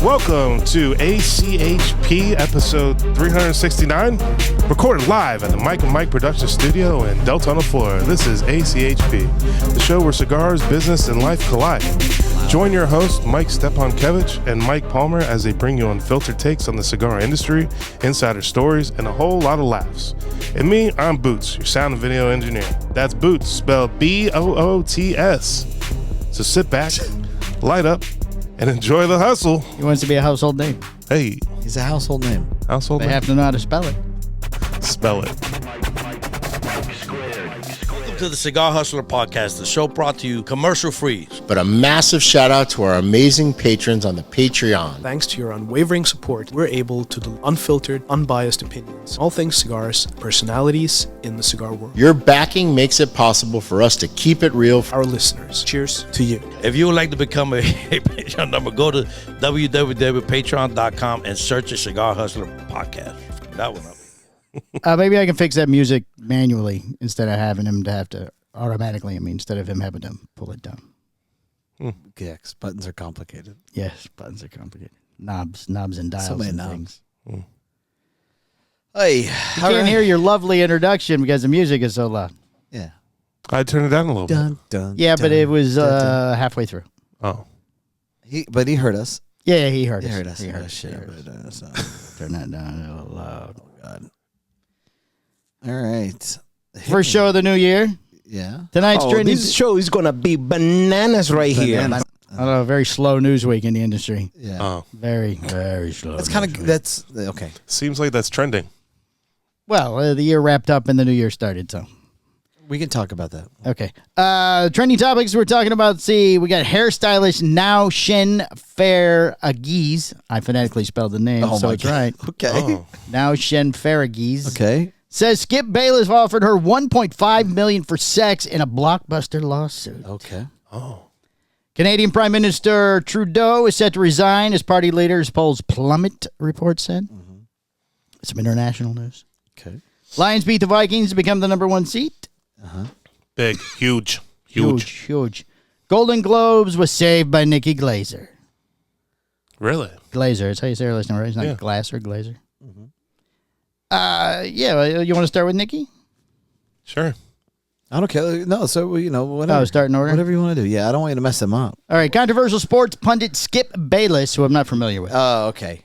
Welcome to ACHP episode 369, recorded live at the Mike and Mike Production Studio in Deltona, Florida. This is ACHP, the show where cigars, business, and life collide. Join your host, Mike Stepankevich and Mike Palmer, as they bring you unfiltered takes on the cigar industry, insider stories, and a whole lot of laughs. And me, I'm Boots, your sound and video engineer. That's Boots, spelled B-O-O-T-S. So sit back, light up, and enjoy the hustle. He wants to be a household name. Hey. He's a household name. Household They name. have to know how to spell it. Spell it. Welcome to the Cigar Hustler Podcast, the show brought to you commercial-free. But a massive shout out to our amazing patrons on the Patreon. Thanks to your unwavering support, we're able to do unfiltered, unbiased opinions. All things cigars, personalities in the cigar world. Your backing makes it possible for us to keep it real. Our listeners, cheers to you. If you would like to become a Patreon member, go to www.patreon.com and search the Cigar Hustler Podcast. That one up. Maybe I can fix that music manually instead of having him to have to automatically. Instead of him having to pull it down. Yeah, 'cause buttons are complicated. Yes, buttons are complicated. Knobs and dials So many and knobs. things. Hey, You can't hear your lovely introduction because the music is so loud. Yeah. I turned it down a little bit. Dun, dun, Yeah, but dun, it was dun, dun. halfway through. Oh. But he heard us. Yeah, he heard He us. heard us. He heard Oh, us. shit. He heard us. So- Turn that down a little loud. Oh, God. All right. First show of the new year. Yeah. Tonight's trending. This show is gonna be bananas right here. Bananas. I don't know, very slow news week in the industry. Yeah. Oh. Very, very slow. That's kind news of, week. that's, okay. Seems like that's trending. Well, the year wrapped up and the new year started, so. We can talk about that. Okay. Trending topics we're talking about. See, we got hairstylist Now Shin Faragis. I phonetically spelled the name, Oh so my it's God. right. Okay. Oh. Now Shin Faragis. Okay. Says Skip Bayless offered her $1.5 million for sex in a blockbuster lawsuit. Okay. Oh. Canadian Prime Minister Trudeau is set to resign as party leaders polls plummet, report said. Some international news. Okay. Lions beat the Vikings to become the number one seed. Big. Huge. Huge. Golden Globes was saved by Nikki Glazer. Really? Glazer, that's how you say her last name, right? It's not Yeah. Glaser, Glazer. Yeah, you want to start with Nikki? Sure. I don't care. No, so, whatever. Oh, start in order? Whatever you want to do. Yeah, I don't want you to mess them up. All right, controversial sports pundit Skip Bayless, who I'm not familiar with. Oh, okay.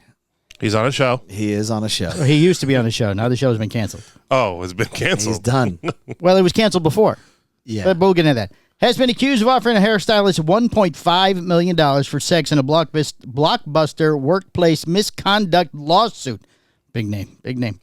He's on a show. He is on a show. He used to be on the show. Now the show's been canceled. Oh, it's been He's canceled. done. Well, it was canceled before. Yeah. But we'll get into that. Has been accused of offering a hairstylist $1.5 million for sex in a blockbuster workplace misconduct lawsuit. Big name.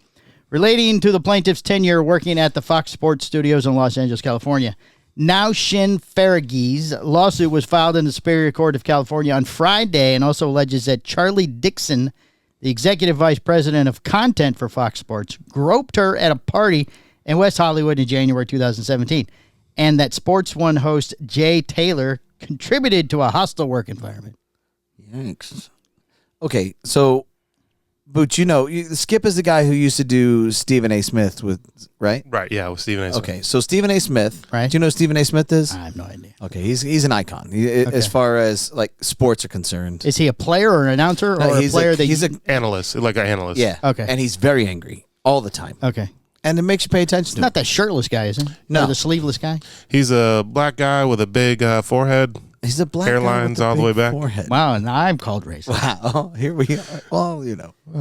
Relating to the plaintiff's tenure working at the Fox Sports Studios in Los Angeles, California. Now Shin Faragis' lawsuit was filed in the Superior Court of California on Friday and also alleges that Charlie Dixon, the executive vice president of content for Fox Sports, groped her at a party in West Hollywood in January 2017, and that Sports One host Jay Taylor contributed to a hostile work environment. Yikes. Okay, so, Boots, Skip is the guy who used to do Stephen A. Smith with, right? Right, yeah, with Stephen A. Smith. Okay, so Stephen A. Smith. Right. Do you know who Stephen A. Smith is? I have no idea. Okay, he's an icon as far as like sports are concerned. Is he a player or an announcer or No, a player that he's an Analyst, like an analyst. yeah. Okay. And he's very angry all the time, Okay. and it makes you pay attention to Not that shirtless guy, is he? No. Or the sleeveless guy? He's a black guy with a big forehead. him. He's a black guy with Hairlines a all the big way back. Forehead. Wow, and I'm called racist. Wow, here we are. Well,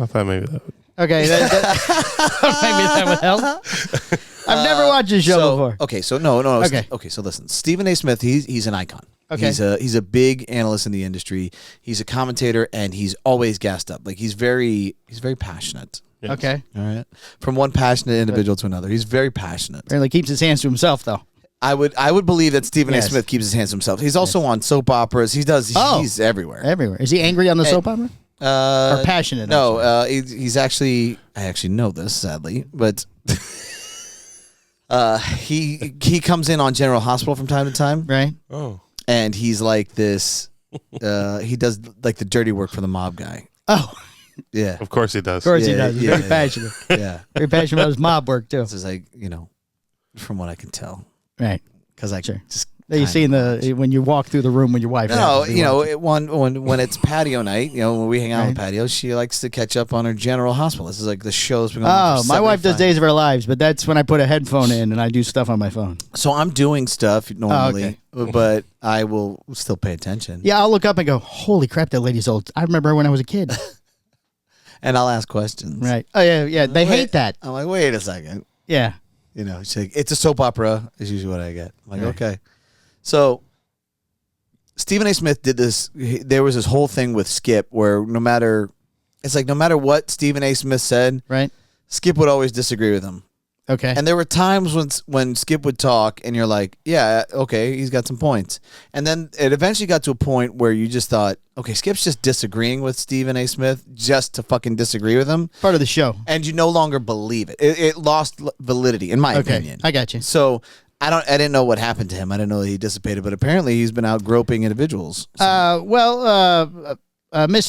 I thought maybe that would. Okay, maybe that would help. I've never watched this show before. Okay, so no. Okay. Okay, so listen, Stephen A. Smith, he's an icon. Okay. He's a big analyst in the industry. He's a commentator, and he's always gassed up. Like he's very passionate. Yes. Okay. All right, from one passionate individual to another, he's very passionate. Apparently keeps his hands to himself, though. I would believe that Stephen Yes. A. Smith keeps his hands to himself. He's also on soap operas. He's everywhere. Everywhere. Is he angry on the soap opera? Or passionate? No, he's actually. I actually know this, sadly, but he comes in on General Hospital from time to time, Right? Oh. and he's like this. He does like the dirty work for the mob guy. Oh, Yeah, Of course he does. of course he Yeah, does. He's yeah, very yeah. passionate. yeah. Very passionate about his mob work, too. This is like from what I can tell, Right. because I Sure. just that you see when you walk through the room with your wife. No, when it's patio night, when we hang out on the patio, she likes to catch up on her General Hospital. This is like the show's been going on for my wife does 75. Days of Our Lives, but that's when I put a headphone in and I do stuff on my phone. So I'm doing stuff normally, but I will still pay attention. Yeah, I'll look up and go, holy crap, that lady's old. I remember her when I was a kid. And I'll ask questions. Right. Oh, yeah. They hate that. I'm like, wait a second. Yeah. She's like, it's a soap opera is usually what I get. I'm like, okay. So Stephen A. Smith did this. There was this whole thing with Skip where no matter what Stephen A. Smith said, right, Skip would always disagree with him. Okay. And there were times when Skip would talk and you're like, yeah, okay, he's got some points. And then it eventually got to a point where you just thought, okay, Skip's just disagreeing with Stephen A. Smith just to fucking disagree with him. Part of the show. And you no longer believe it. It lost validity, in my opinion. I got you. So I didn't know what happened to him. I didn't know that he dissipated, but apparently he's been out groping individuals. Miss,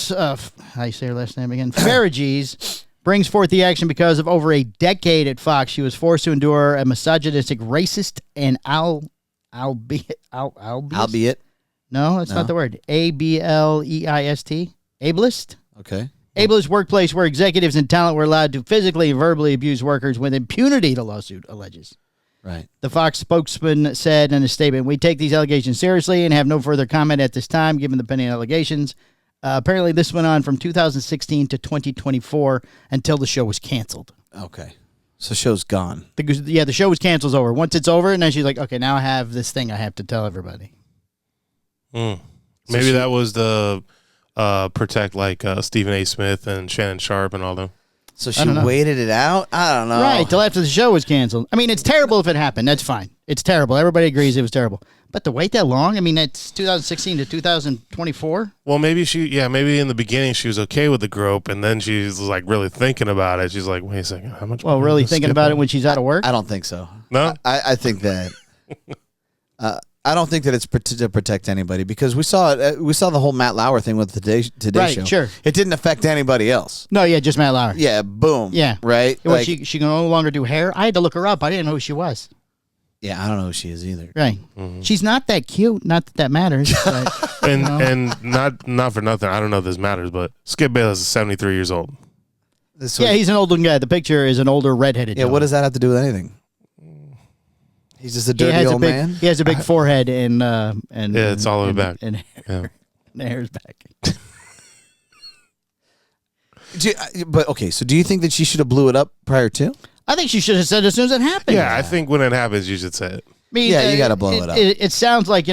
how you say her last name again? Farages brings forth the action because of over a decade at Fox. She was forced to endure a misogynistic, racist, and albeit. No, that's not the word. ableist. Ableist? Okay. Ableist workplace where executives and talent were allowed to physically and verbally abuse workers with impunity, the lawsuit alleges. Right. The Fox spokesman said in a statement, "We take these allegations seriously and have no further comment at this time, given the pending allegations." Apparently, this went on from 2016 to 2024 until the show was canceled. Okay. So show's gone. The show was canceled. Over. Once it's over, and then she's like, okay, now I have this thing I have to tell everybody. Maybe that was the protect Stephen A. Smith and Shannon Sharp and all them. So she waited it out? I don't know. Right, till after the show was canceled. I mean, it's terrible if it happened. That's fine. It's terrible. Everybody agrees it was terrible. But to wait that long, I mean, that's 2016 to 2024. Well, maybe maybe in the beginning she was okay with the grope, and then she's like really thinking about it. She's like, wait a second, how much? Well, really thinking about it when she's out of work? I don't think so. No? I think that... I don't think that it's to protect anybody because we saw it. We saw the whole Matt Lauer thing with the Today Show. Right, sure. It didn't affect anybody else. No, yeah, just Matt Lauer. Yeah, boom. Yeah. Right? Well, she can no longer do hair? I had to look her up. I didn't know who she was. Yeah, I don't know who she is either. Right. Mm-hmm. She's not that cute. Not that matters. But, and not for nothing. I don't know if this matters, but Skip Bayless is 73 years old. Yeah, he's an old looking guy. The picture is an older redheaded Yeah, guy. what does that have to do with anything? He's just a dirty old man. He has a big forehead and yeah, it's all the way back. And the hair's back. But okay, so do you think that she should have blew it up prior to? I think she should have said it as soon as it happened. Yeah, I think when it happens, you should say it. I mean, yeah, you got to blow it up. It sounds like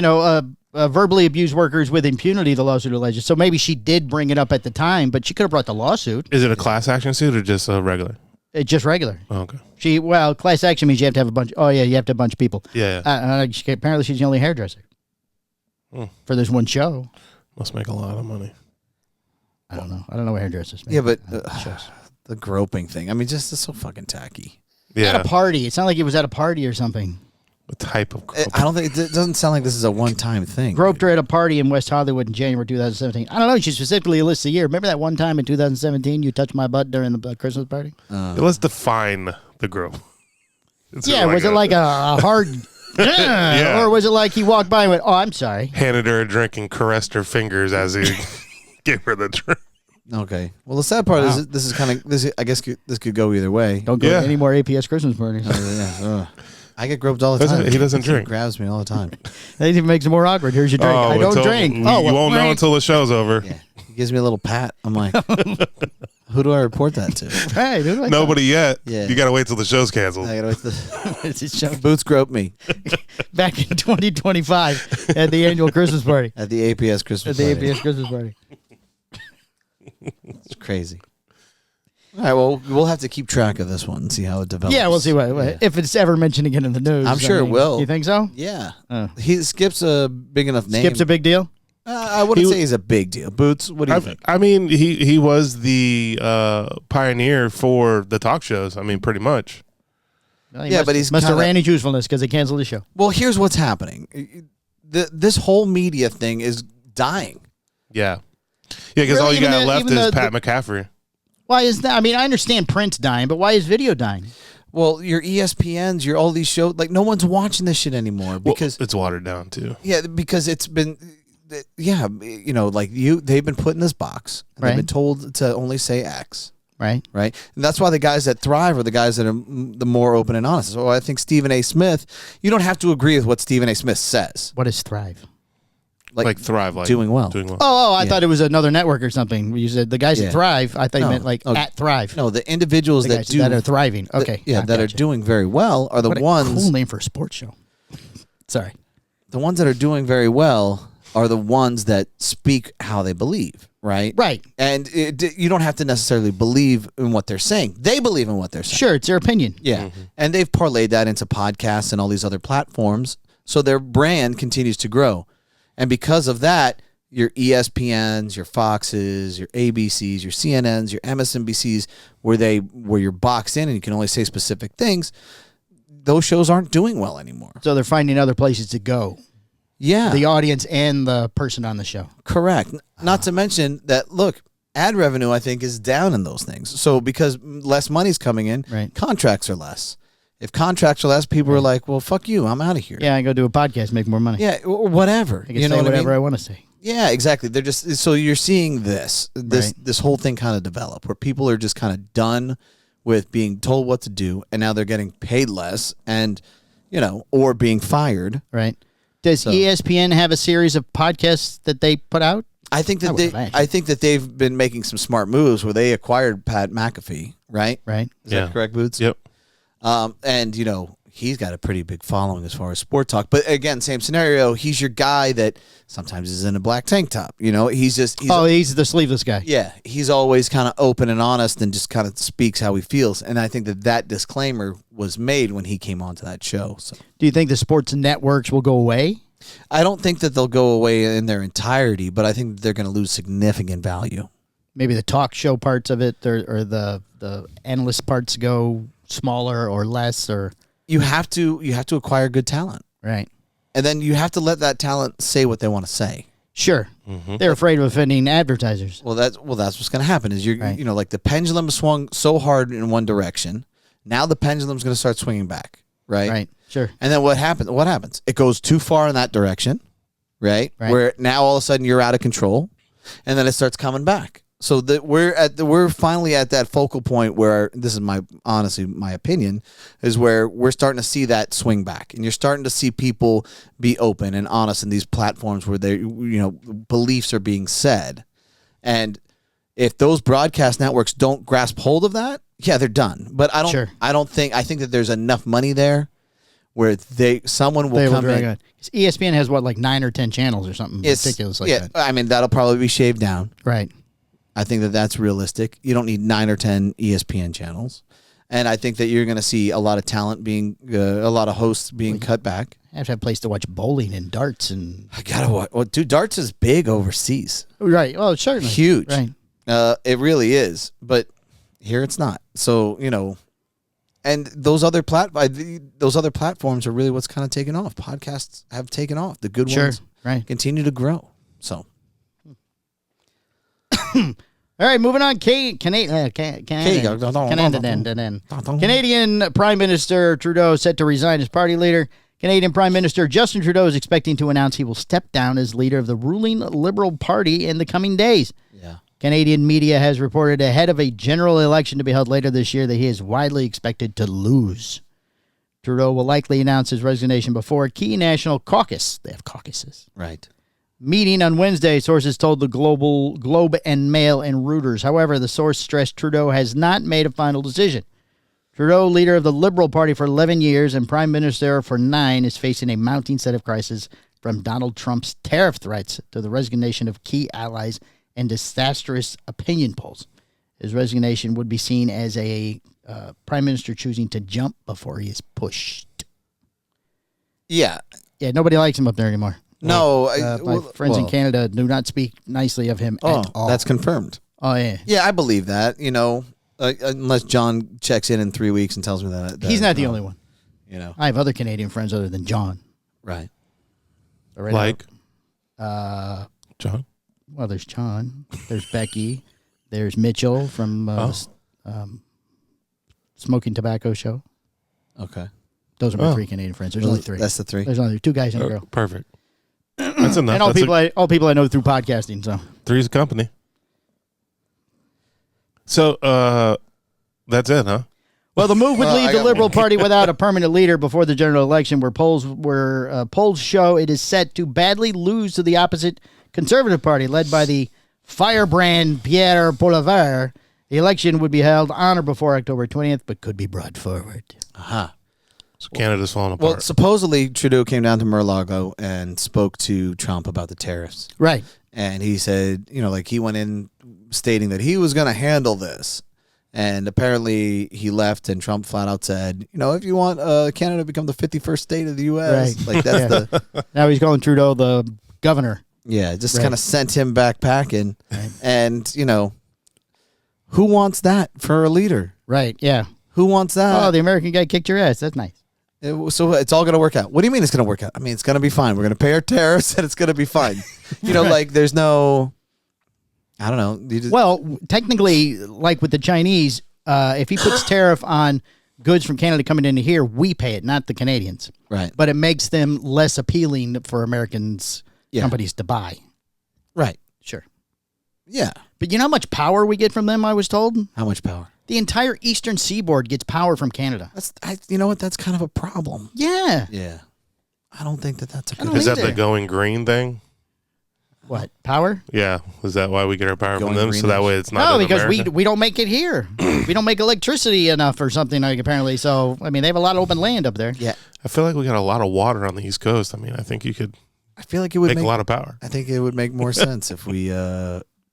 verbally abused workers with impunity. The lawsuit alleges. So maybe she did bring it up at the time, but she could have brought the lawsuit. Is it a class action suit or just a regular? It's just regular. Oh, okay. Class action means you have to have a bunch. Oh yeah, you have to have a bunch of people. Yeah. Apparently, she's the only hairdresser for this one show. Must make a lot of money. I don't know. I don't know what hairdressers make. Yeah, but the groping thing. I mean, just it's so fucking tacky. Yeah. At a party. It sounded like it was at a party or something. What type of groping? I don't think it doesn't sound like this is a one-time thing. Groped her at a party in West Hollywood in January 2017. I don't know. She specifically lists the year. Remember that one time in 2017 you touched my butt during the Christmas party? Let's define the grope. Was it like a hard... yeah. Or was it like he walked by and went, oh, I'm sorry. Handed her a drink and caressed her fingers as he gave her the drink. Okay. Well, the sad part is this is kind of I guess this could go either way. Don't go to any more APS Christmas parties. I get groped all the time. He doesn't drink. He grabs me all the time. That even makes it more awkward. Here's your drink. I don't drink. You won't know until the show's over. Yeah. He gives me a little pat. I'm like, who do I report that to? Right. Who do I Nobody yet. Yeah. You got to wait till the show's canceled. I got to wait till Boots groped me. Back in 2025 at the annual Christmas party. At the APS Christmas party. At the APS Christmas party. It's crazy. All right, well, we'll have to keep track of this one and see how it develops. Yeah, we'll see if it's ever mentioned again in the news. I'm sure it will. You think so? Yeah. Skip's a big enough name. Skip's a big deal? I wouldn't say he's a big deal. Boots, what do you think? I mean, he was the pioneer for the talk shows. I mean, pretty much. Well, but he's must have ran his usefulness because they canceled the show. Well, here's what's happening. This whole media thing is dying. Yeah. Yeah, because all you got left is Pat McCaffrey. Why is that? I mean, I understand print's dying, but why is video dying? Well, your ESPNs, your all these shows, like no one's watching this shit anymore because it's watered down too. Yeah, because it's been, like they've been put in this box. And They've been told to only say X. Right. Right. And that's why the guys that thrive are the guys that are the more open and honest. So I think Stephen A. Smith, you don't have to agree with what Stephen A. Smith says. What is thrive? Like thrive, like doing well. Oh, I thought it was another network or something. You said the guys that thrive. I thought you meant like at Thrive. No, the individuals that are thriving. Okay. That are doing very well are the what ones. A cool name for a sports show. Sorry. The ones that are doing very well are the ones that speak how they believe, right? Right. And you don't have to necessarily believe in what they're saying. They believe in what they're saying. Sure, it's their opinion. Yeah. Mm-hmm. And they've parlayed that into podcasts and all these other platforms, so their brand continues to grow. And because of that, your ESPNs, your Foxes, your ABCs, your CNNs, your MSNBCs, where you're boxed in and you can only say specific things, those shows aren't doing well anymore. So they're finding other places to go. Yeah. The audience and the person on the show. Correct. Not to mention that, look, ad revenue, I think, is down in those things. So because less money's coming in, contracts are less. If contracts are less, people are like, well, fuck you, I'm out of here. Yeah, I go do a podcast, make more money. Yeah, or whatever. I can say whatever I want to say. Yeah, exactly. They're just so you're seeing this whole thing kind of develop where people are just kind of done with being told what to do, and now they're getting paid less, and or being fired. Right. Does ESPN have a series of podcasts that they put out? I think that they've been making some smart moves where they acquired Pat McAfee. Right. Right. Is that correct, Boots? Yep. And he's got a pretty big following as far as sport talk. But again, same scenario. He's your guy that sometimes is in a black tank top. He's the sleeveless guy. Yeah, he's always kind of open and honest and just kind of speaks how he feels. And I think that disclaimer was made when he came onto that show. So, do you think the sports networks will go away? I don't think that they'll go away in their entirety, but I think that they're going to lose significant value. Maybe the talk show parts of it, or the analyst parts go smaller or less, or you have to acquire good talent, right? And then you have to let that talent say what they want to say. Sure, they're afraid of offending advertisers. Well, that's what's going to happen is like the pendulum swung so hard in one direction. Now the pendulum's going to start swinging back, right? Right. Sure. And then what happens? It goes too far in that direction, right? Where now all of a sudden you're out of control, and then it starts coming back. So that we're finally at that focal point where this is my opinion is where we're starting to see that swing back, and you're starting to see people be open and honest in these platforms where they beliefs are being said, and if those broadcast networks don't grasp hold of that, yeah, they're done. But I think that there's enough money there where someone will come in. ESPN has like 9 or 10 channels or something ridiculous like that. I mean that'll probably be shaved down. Right. I think that that's realistic. You don't need 9 or 10 ESPN channels. And I think that you're going to see a lot of talent a lot of hosts being cut back. I have to have a place to watch bowling and darts. And I got to watch. Well, dude, darts is big overseas. Right. Oh, certainly. Huge. Right. It really is. But here it's not. So, and those other platforms are really what's kind of taken off. Podcasts have taken off. The good ones continue to grow. So. All right, moving on. Canadian Prime Minister Trudeau set to resign as party leader. Canadian Prime Minister Justin Trudeau is expecting to announce he will step down as leader of the ruling Liberal Party in the coming days. Yeah. Canadian media has reported ahead of a general election to be held later this year that he is widely expected to lose. Trudeau will likely announce his resignation before a key national caucus. They have caucuses. Right. Meeting on Wednesday, sources told the Globe and Mail and Reuters. However, the source stressed Trudeau has not made a final decision. Trudeau, leader of the Liberal Party for 11 years and Prime Minister for 9, is facing a mounting set of crises from Donald Trump's tariff threats to the resignation of key allies and disastrous opinion polls. His resignation would be seen as a Prime Minister choosing to jump before he is pushed. Yeah. Yeah, nobody likes him up there anymore. No, my friends in Canada do not speak nicely of him at all. That's confirmed. Oh, yeah. Yeah, I believe that, unless John checks in 3 weeks and tells me that. He's not the only one. I have other Canadian friends other than John. Right. Like? John? Well, there's John. There's Becky. There's Mitchell from Smoking Tobacco Show. Okay. Those are my three Canadian friends. There's only three. That's the three. There's only two guys and a girl. Perfect. That's enough. And all people I know through podcasting. So three's a company. So that's it, huh? Well, the move would Well, leave I the got Liberal one. Party without a permanent leader before the general election, where polls show it is set to badly lose to the opposite Conservative Party, led by the firebrand Pierre Poilievre. The election would be held on or before October 20th, but could be brought forward. Aha. So Canada's falling apart. Well, supposedly Trudeau came down to Mar-a-Lago and spoke to Trump about the tariffs. Right. And he said, like he went in stating that he was going to handle this. And apparently he left and Trump flat out said, if you want Canada to become the 51st state of the U.S., Right. like that's Now he's calling Trudeau the governor. just Right. kind of sent him backpacking. Right. And, who wants that for a leader? Right, yeah. Who wants that? Oh, the American guy kicked your ass. That's nice. So it's all going to work out. What do you mean it's going to work out? I mean, it's going to be fine. We're going to pay our tariffs and it's going to be fine. Like there's no, I don't know. Well, technically, like with the Chinese, if he puts tariff on goods from Canada coming into here, we pay it, not the Canadians. Right. But it makes them less appealing for Americans companies to buy. Right. Sure. Yeah. But you know how much power we get from them, I was told? How much power? The entire eastern seaboard gets power from Canada. You know what? That's kind of a problem. Yeah. Yeah. I don't think that's a I don't good Is that the either. going green thing? What? Power? Yeah. Is that why we get our power Going from them? green So that is- way it's not No, in because America? we don't make it here. We don't make electricity enough or something, like, apparently. So, I mean, they have a lot of open land up there. Yeah. I feel like we got a lot of water on the East Coast. I mean, I think you could I feel like it would make make a lot of power. I think it would make more sense if we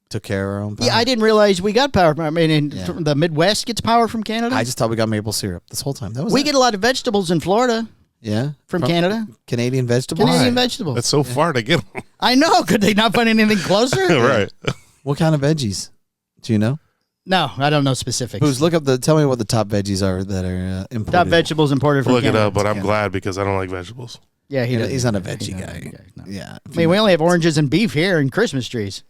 took care of our own power. Yeah, I didn't realize we got power. I mean, Yeah. the Midwest gets power from Canada. I just thought we got maple syrup this whole time. That was We it. get a lot of vegetables in Florida Yeah. from Canada. Canadian vegetables. Canadian vegetables. That's so far to get them. I know. Could they not find anything closer? Right. What kind of veggies? Do you know? No, I don't know specifics. Who's look up tell me what the top veggies are that are imported. top vegetables imported from Look it Canada? up, but I'm glad because I don't like vegetables. Yeah, He's not a doesn't. veggie He's not guy. a veggie no. Yeah. I mean, we only have oranges and beef here and Christmas trees.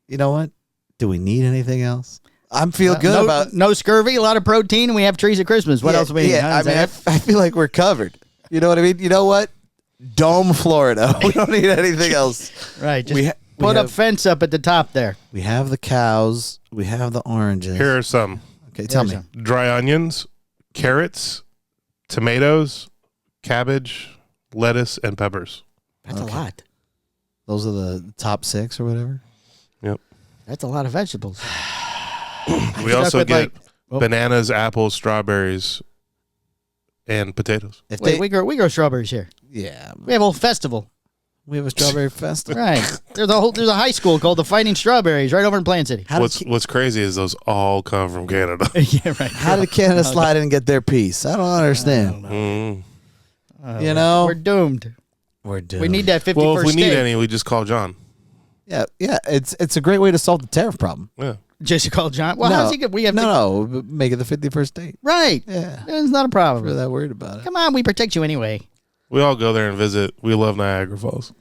You know what? Do we need anything else? I'm feel good about no scurvy, a lot of protein, and we have trees at Christmas. What yeah, else do we need? Yeah, huh? I Is mean, that- I feel like we're covered. You know what I mean? You know what? Dome, Florida. We don't need anything else. right. Just we put have- up fence up at the top there. We have the cows. We have the oranges. Here are some Okay, tell Here's me. some. dry onions, carrots, tomatoes, cabbage, lettuce, and peppers. That's a lot. Those are the top 6 or whatever. Yep. That's a lot of vegetables. We also with, get like- oh. bananas, apples, strawberries, and potatoes. If Wait, they, we grow strawberries here. yeah, We have a whole festival. we have a strawberry festival. Right. There's a high school called the Fighting Strawberries right over in Plant City. How What's crazy is those all come from Canada. yeah, right. How did Canada slide in and get their piece? I don't understand. Mm. You know, We're doomed. we're doomed. We need that 51st Well, if we need state. any, we just call John. Yeah. It's a great way to solve the tariff problem. Yeah. Just call John. Well, how's he get? We have no. Make it the 51st state. right. Yeah, It's not a we're problem. that worried about it. Come on, we protect you anyway. We all go there and visit. We love Niagara Falls.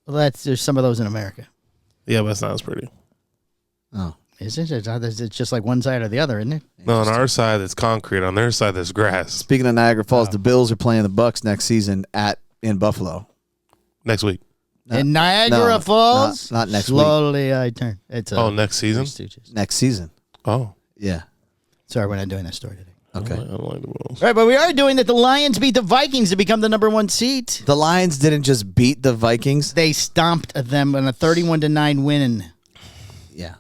Well, there's some of those in America. Yeah, but it's not as pretty. Oh, Is it? It's just like one side or the other, isn't it? No, on our side, it's concrete. On their side, there's grass. speaking of Niagara Falls, the Bills are playing the Bucks next season in Buffalo. Next week. In Niagara no, Falls? not next week. Slowly I turn. It's Next season? Stooges. Next season. Oh. Yeah. Sorry, we're not doing that story today. Okay. I don't like the rules. All right, but we are doing that. The Lions beat the Vikings to become the number 1 seed. The Lions didn't just beat the Vikings. They stomped them in a 31-9 win. Yeah.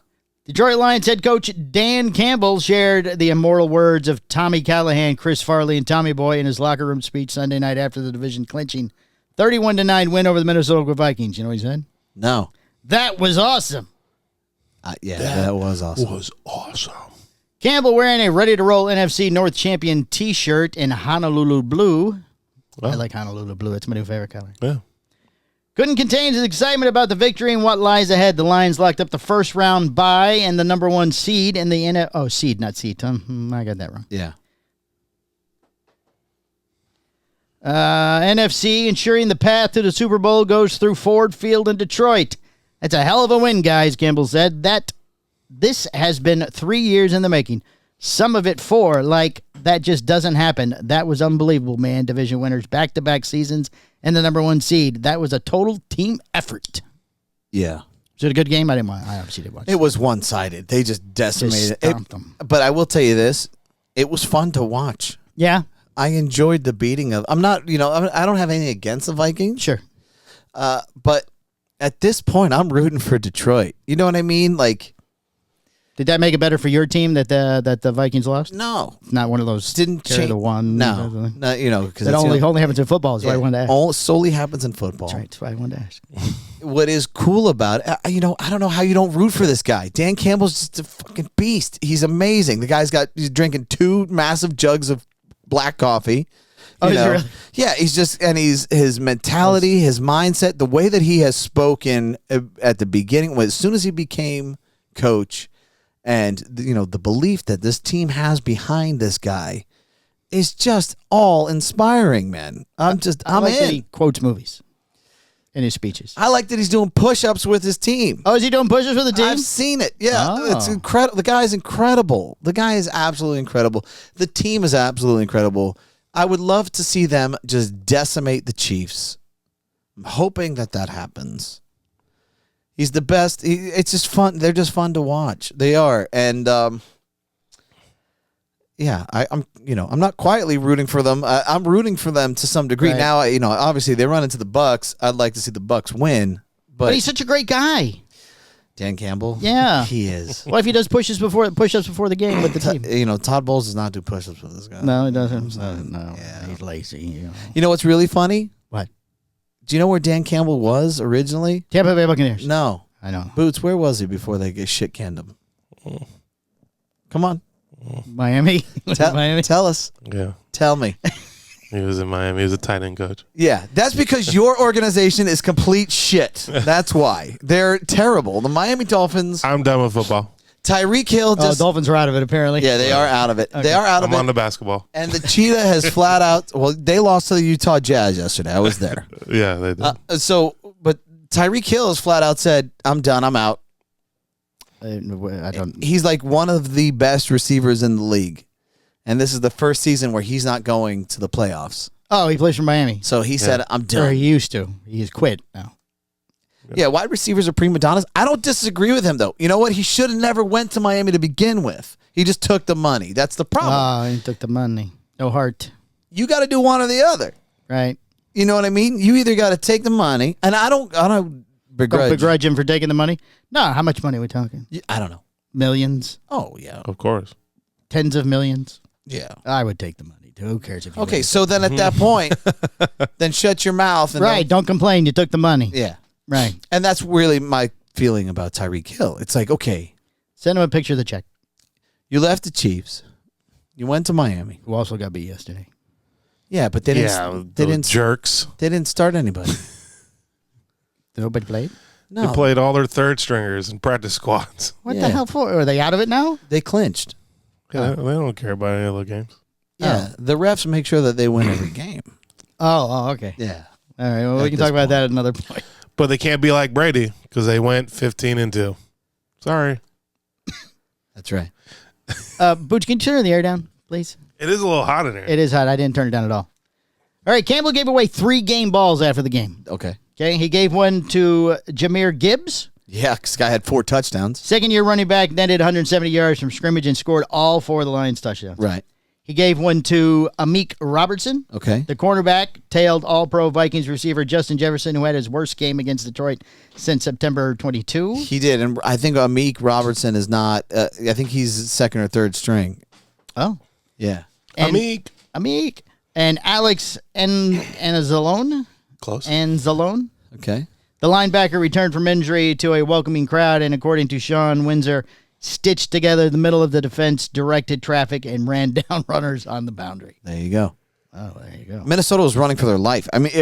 Detroit Lions head coach Dan Campbell shared the immortal words of Tommy Callahan, Chris Farley, and Tommy Boy in his locker room speech Sunday night after the division clinching 31-9 win over the Minnesota Vikings. You know what he said? No. That was awesome. Yeah, that was awesome. Was awesome. Campbell wearing a ready-to-roll NFC North champion T-shirt in Honolulu blue. Oh. I like Honolulu blue. That's my new favorite color. Yeah. Couldn't contain his excitement about the victory and what lies ahead. The Lions locked up the first round bye and the number 1 seed in the seed, not seed. I got that wrong. Yeah. NFC ensuring the path to the Super Bowl goes through Ford Field in Detroit. That's a hell of a win, guys, Campbell said. This has been 3 years in the making. Some of it 4, like, that just doesn't happen. That was unbelievable, man. Division winners, back-to-back seasons, and the number 1 seed. That was a total team effort. Yeah. Was it a good game? I obviously didn't watch It was one-sided. They just decimated stomped them. But I will tell you this. It was fun to watch. Yeah, I enjoyed the beating of... I'm not, I don't have anything against the Vikings. sure. But at this point, I'm rooting for Detroit. You know what I mean? Like... Did that make it better for your team that the Vikings lost? No. It's not one of those Didn't carry change. the one. No. Because That only happens in football. Is why I wanted to ask. All solely happens in football. That's right. That's why I wanted to ask. What is cool about it, I don't know how you don't root for this guy. Dan Campbell's just a fucking beast. He's amazing. The guy's he's drinking 2 massive jugs of black coffee. Oh, is he really? Yeah, he's just, and his mentality, his mindset, the way that he has spoken at the beginning, as soon as he became coach, and the belief that this team has behind this guy is just all inspiring, man. I'm like that in. he quotes movies in his speeches. I like that he's doing push-ups with his team. Oh, is he doing push-ups with the team? I've seen it. Yeah, Oh. it's incredible. The guy's incredible. The guy is absolutely incredible. The team is absolutely incredible. I would love to see them just decimate the Chiefs. I'm hoping that happens. He's the best. It's just fun. They're just fun to watch. They are, and yeah, I'm not quietly rooting for them. I'm rooting for them to some degree. Right. Now, obviously they run into the Bucks. I'd like to see the Bucks win, but he's such a great guy. Dan Campbell, Yeah. he is. What if he does push-ups before the game with the team? Todd Bowles does not do push-ups with this guy. No, he doesn't. No, he's lazy. You know what's really funny? What? Do you know where Dan Campbell was originally? Tampa Bay Buccaneers. No. I know. Boots, where was he before they get shit canned him? Come on. Miami. Miami. Tell us. Yeah. Tell me. He was in Miami. He was a tight end coach. Yeah, that's because your organization is complete shit. That's why. They're terrible. The Miami Dolphins, I'm done with football. Tyreek Hill Oh, just... Dolphins are out of it apparently. Yeah, they are out of it. They are out of I'm on it. the basketball. And the Cheetah has flat out... Well, they lost to the Utah Jazz yesterday. I was there. Yeah, they did. But Tyreek Hill has flat out said, I'm done. I'm out. I don't. He's like one of the best receivers in the league. And this is the first season where he's not going to the playoffs. Oh, he plays for Miami. So he said, I'm Or done. he used to. He's quit now. Yeah, wide receivers are prima donnas. I don't disagree with him, though. You know what? He should have never went to Miami to begin with. He just took the money. That's the problem. Oh, he took the money. No heart. You got to do one or the other. Right. You know what I mean? You either got to take the money, and I don't begrudge. Don't begrudge him for taking the money? No, how much money are we talking? I don't know. Millions? Oh, yeah. Of course. Tens of millions? Yeah. I would take the money, too. Who cares if you Okay, win? so then at that point, then shut your mouth. And Right, don't complain. You took the money. Yeah. Right. And that's really my feeling about Tyreek Hill. It's like, okay, Send him a picture of the check. you left the Chiefs. You went to Miami. Who also got beat yesterday. Yeah, but they didn't. Yeah, They those didn't. jerks. They didn't start anybody. Nobody played? No, They played all their third stringers in practice squads. What Yeah. the hell for? Are they out of it now? they clinched. Yeah, they don't care about any other games. Yeah, the refs make sure that they win every game. Oh, okay. Yeah, All right. Well, we At can this talk about point. that at another point. But they can't be like Brady because they went 15-2. Sorry. that's right. Booch, can you turn the air down, please? It is a little hot in here. It is hot. I didn't turn it down at all. All right. Campbell gave away 3 game balls after the game. Okay. Okay. He gave one to Jahmyr Gibbs. Yeah, this guy had 4 touchdowns. Second-year running back, netted 170 yards from scrimmage and scored all 4 of the Lions' touchdowns. Right. He gave one to Amik Robertson. Okay. The cornerback tailed all-pro Vikings receiver Justin Jefferson, who had his worst game against Detroit since September 22. He did, and I think Amik Robertson is not. I think he's second or third string. Oh. Yeah. And Amik. And Alex Anzalone. Close. Anzalone. Okay. The linebacker returned from injury to a welcoming crowd, and according to Sean Windsor, stitched together the middle of the defense, directed traffic, and ran down runners on the boundary. There you go. Oh, there you go. Minnesota was running for their life. I mean,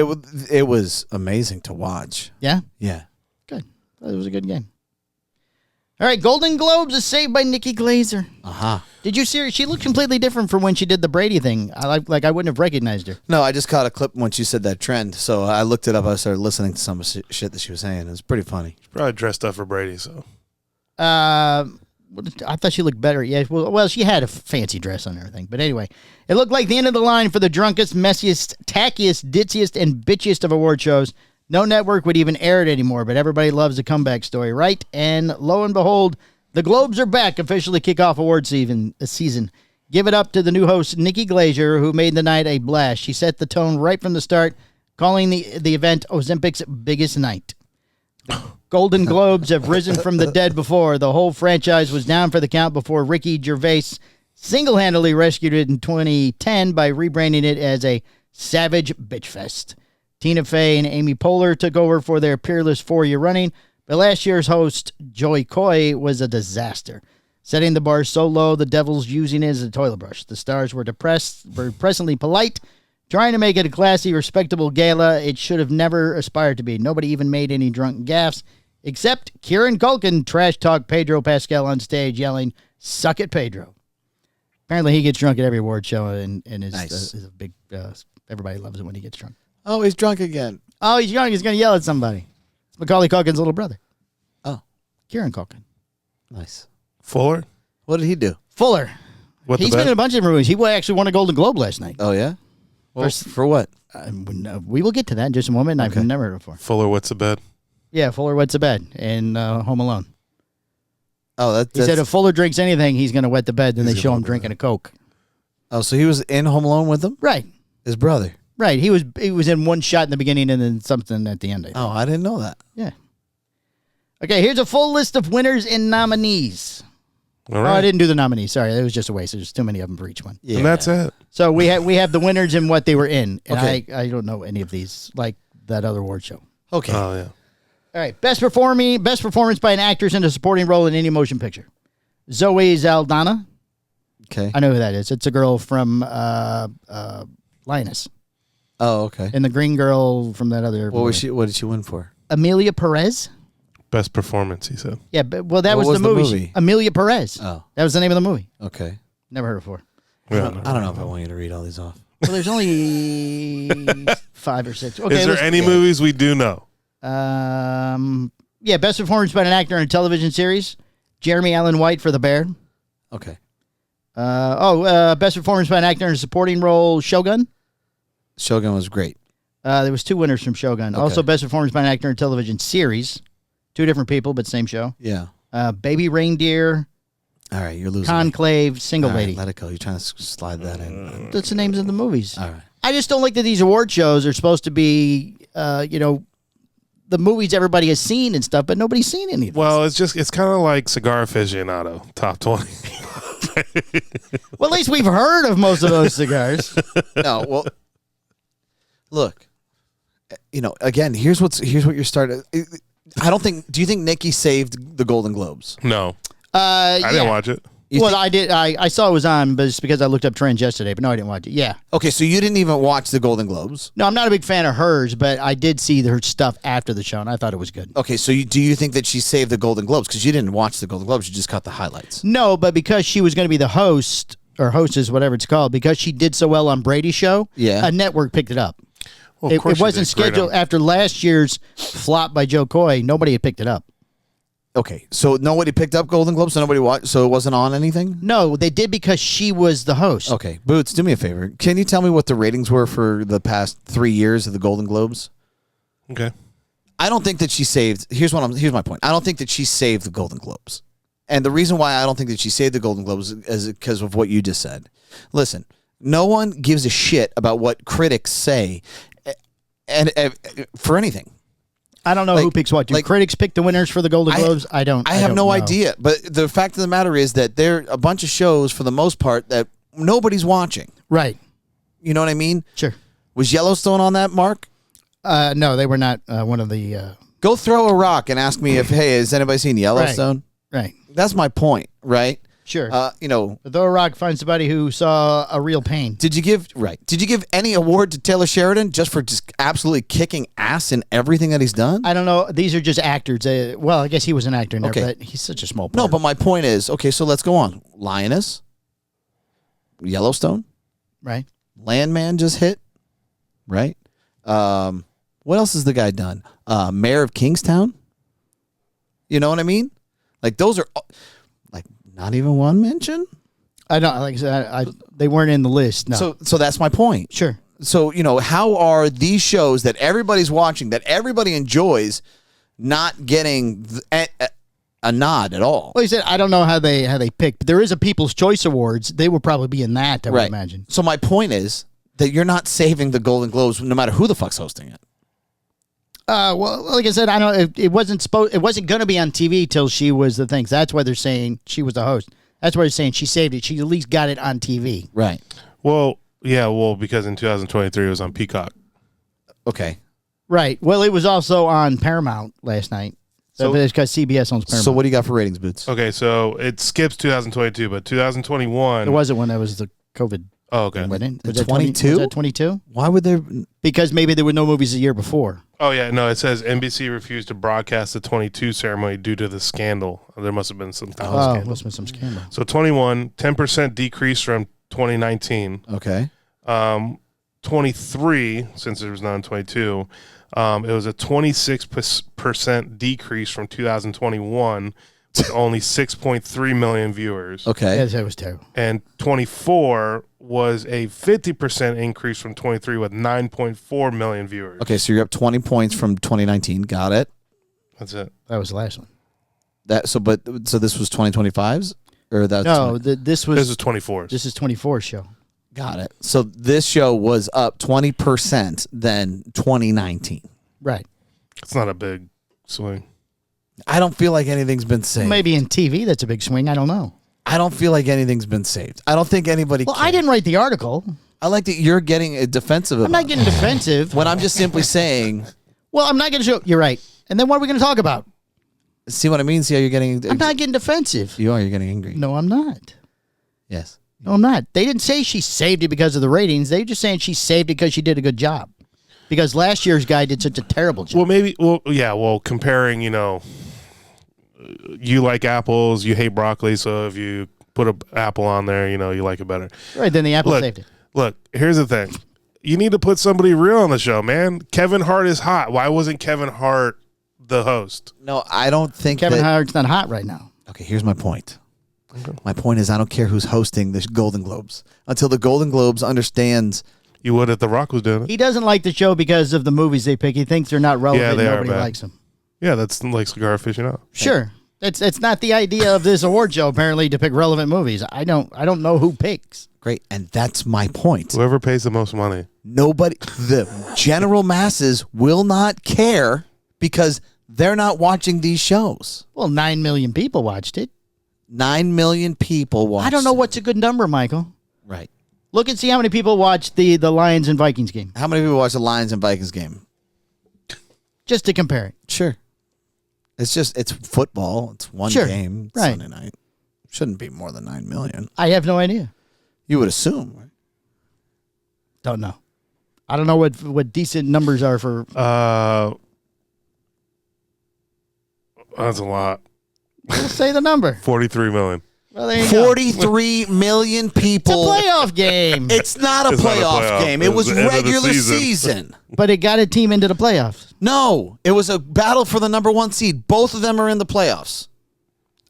it was amazing to watch. Yeah? Yeah. Good. It was a good game. All right, Golden Globes is saved by Nikki Glazer. Aha. Did you see her? She looked completely different from when she did the Brady thing. I wouldn't have recognized her. No, I just caught a clip when she said that trend, so I looked it up. I started listening to some shit that she was saying. It was pretty funny. Probably dressed up for Brady, so. I thought she looked better. Yeah, well, she had a fancy dress on and everything. But anyway, it looked like the end of the line for the drunkest, messiest, tackiest, ditziest, and bitchiest of award shows. No network would even air it anymore, but everybody loves a comeback story, right? And lo and behold, the Globes are back, officially kick off award season. Give it up to the new host, Nikki Glazer, who made the night a blast. She set the tone right from the start, calling the event Ozympic's biggest night. Golden Globes have risen from the dead before. The whole franchise was down for the count before Ricky Gervais single-handedly rescued it in 2010 by rebranding it as a Savage Bitch Fest. Tina Fey and Amy Poehler took over for their peerless 4-year running, but last year's host, Joy Coy, was a disaster, setting the bar so low the Devils using it as a toilet brush. The stars were depressingly polite, trying to make it a classy, respectable gala it should have never aspired to be. Nobody even made any drunk gaffes, except Kieran Culkin trash-talked Pedro Pascal on stage, yelling, "Suck it, Pedro." Apparently he gets drunk at every award show and is, Nice. is a big... everybody loves it when he gets drunk. Oh, he's drunk again. Oh, he's young. He's going to yell at somebody. It's Macaulay Culkin's little brother. Oh, Kieran Culkin. nice. Fuller? What did he do? Fuller. What the He's been bet? in a bunch of movies. He actually won a Golden Globe last night. Oh, yeah? Well, First- for what? We will get to that in just a moment. I've never heard it before. Fuller, what's the bet? Yeah, Fuller wets the bed in Home Alone. Oh, He said if Fuller drinks anything, he's going to wet the bed. Then they He's show gonna him wet the drinking a Coke. Oh, so he was in Home Alone with them? Right. His brother. Right. He was in one shot in the beginning and then something at the end. I think. Oh, I didn't know that. Yeah. Okay, here's a full list of winners and nominees. All Oh, I right. didn't do the nominees. Sorry, it was just a waste. There's too many of them for each one. Yeah. And that's it. So we have the winners and what they were in, and Okay. I don't know any of these like that other award show. Okay. Oh, yeah. All right, best performance by an actress in a supporting role in any motion picture. Zoe Saldana. Okay. I know who that is. It's a girl from Linus Oh, okay. and the green girl from that other. What was she? What did she win for? Amelia Perez. Best performance, he said. Yeah, but, well, that What was the was the movie. movie? Amelia Perez. Oh, That was the name of the movie. okay. Never heard it before. Yeah, I don't know if I want you to read all these off. Well, there's only 5 or 6. Okay, Is there any movies we do know? Yeah, best performance by an actor in a television series. Jeremy Allen White for The Bear. Okay. Best performance by an actor in a supporting role. Shogun. Shogun was great. There was 2 winners from Shogun. Okay. Also, best performance by an actor in a television series. 2 different people, but same show. Yeah. Baby Reindeer, All right, you're losing. Conclave, Single All right, Lady. let it go. You're trying to slide that in. That's the names of the movies. All right. I just don't like that these award shows are supposed to be, the movies everybody has seen and stuff, but nobody's seen any of them. Well, it's kind of like Cigar Aficionado, top 20. Well, at least we've heard of most of those cigars. No, well, look, again, here's what you're starting. I don't think. Do you think Nikki saved the Golden Globes? No. I didn't watch it. Well, I did. I saw it was on, but it's because I looked up trends yesterday. But no, I didn't watch it. Yeah. Okay, so you didn't even watch the Golden Globes. No, I'm not a big fan of hers, but I did see her stuff after the show, and I thought it was good. Okay, so do you think that she saved the Golden Globes because you didn't watch the Golden Globes? You just caught the highlights. No, but because she was going to be the host or hostess, whatever it's called, because she did so well on Brady's show, Yeah. a network picked it up. Well, of It course she wasn't did. Great scheduled on- after last year's flop by Joe Coy. Nobody had picked it up. Okay, so nobody picked up Golden Globes, so nobody watched, so it wasn't on anything. No, they did because she was the host. Okay, Boots, do me a favor. Can you tell me what the ratings were for the past 3 years of the Golden Globes? Okay. I don't think that she saved. Here's my point. I don't think that she saved the Golden Globes, and the reason why I don't think that she saved the Golden Globes is because of what you just said. Listen, no one gives a shit about what critics say, and for anything. I don't know who picks what. Do critics pick the winners for the Golden Globes? I don't. I have don't no know. idea. But the fact of the matter is that there are a bunch of shows, for the most part, that nobody's watching. Right. You know what I mean? Sure. Was Yellowstone on that, Mark? No, they were not one of the. Go throw a rock and ask me if, hey, has anybody seen Yellowstone? Right. That's my point, right? Sure. Throw a rock, find somebody who saw a real pain. Did you give any award to Taylor Sheridan just for just absolutely kicking ass in everything that he's done? I don't know. These are just actors. Well, I guess he was an actor in there, Okay. but he's such a small part. No, but my point is, okay, so let's go on. Lioness, Yellowstone, Right. Landman just hit, right? What else has the guy done? Mayor of Kingstown. You know what I mean? Like those are like Not even one mention? I don't like I said. They weren't in the list. No. So that's my point. Sure. So, how are these shows that everybody's watching, that everybody enjoys, not getting a nod at all? Well, he said I don't know how they picked, but there is a People's Choice Awards. They will probably be in that. I would imagine. So my point is that you're not saving the Golden Globes, no matter who the fuck's hosting it. Well, like I said, I don't. It wasn't going to be on TV till she was the thing. So that's why they're saying she was the host. That's why they're saying she saved it. She at least got it on TV. Right. Well, yeah, because in 2023 it was on Peacock. Okay. Right. Well, it was also on Paramount last night. So it's because CBS owns Paramount. So what do you got for ratings, Boots? Okay, so it skips 2022, but 2021. It wasn't when that was the COVID. Oh, okay. Wasn't it? Was It's that 22? 22? Was that 22? Why would there? Because maybe there were no movies the year before. Oh, yeah, no, it says NBC refused to broadcast the 22 ceremony due to the scandal. There must have been some kind of scandal. Must have been some scandal. So 21, 10% decrease from 2019. Okay. 23, since it was not in 22, it was a 26% decrease from 2021 with only 6.3 million viewers. Okay. Yeah, that was terrible. And 24 was a 50% increase from 23 with 9.4 million viewers. Okay, so you're up 20 points from 2019. Got it. That's it. That was the last one. So this was 2025's, or that's No, this was This is 24. This is 24 show. Got it. So this show was up 20% than 2019. Right. It's not a big swing. I don't feel like anything's been saved. Maybe in TV that's a big swing. I don't know. I don't feel like anything's been saved. I don't think anybody. Well, cares. I didn't write the article. I like that you're getting defensive about I'm not getting defensive. when I'm just simply saying. Well, I'm not going to show. You're right. And then what are we going to talk about? See what I mean? See how you're getting. I'm not getting defensive. You are. You're getting angry. No, I'm not. Yes. No, I'm not. They didn't say she saved it because of the ratings. They were just saying she saved it because she did a good job. Because last year's guy did such a terrible job. Well, comparing, you like apples, you hate broccoli, so if you put an apple on there, you like it better. Right, then the apple saved it. Look, here's the thing. You need to put somebody real on the show, man. Kevin Hart is hot. Why wasn't Kevin Hart the host? No, I don't think Kevin Hart's not hot right now. Okay, here's my point. My point is I don't care who's hosting the Golden Globes until the Golden Globes understands. You would if The Rock was doing it. He doesn't like the show because of the movies they pick. He thinks they're not relevant. Yeah, they are Nobody bad. likes them. Yeah, that's like Cigar Aficionado. Sure. It's not the idea of this award show apparently to pick relevant movies. I don't know who picks. Great, and that's my point. Whoever pays the most money. Nobody, the general masses will not care because they're not watching these shows. Well, 9 million people watched it. 9 million people watched. I don't know what's a good number, Michael. Right. Look and see how many people watched the Lions and Vikings game. How many people watch the Lions and Vikings game? Just to compare it. Sure. It's football. It's one Sure. game. It's Right. Sunday night. Shouldn't be more than 9 million. I have no idea. You would assume. Right? Don't know. I don't know what decent numbers are for. That's a lot. Let's say the number. 43 million. Well, there you go. 43 million It's a people. playoff game. It's not a It's not a playoff playoff. game. It It was was the end of the regular season. season. But it got a team into the playoffs. No, it was a battle for the number 1 seed. Both of them are in the playoffs.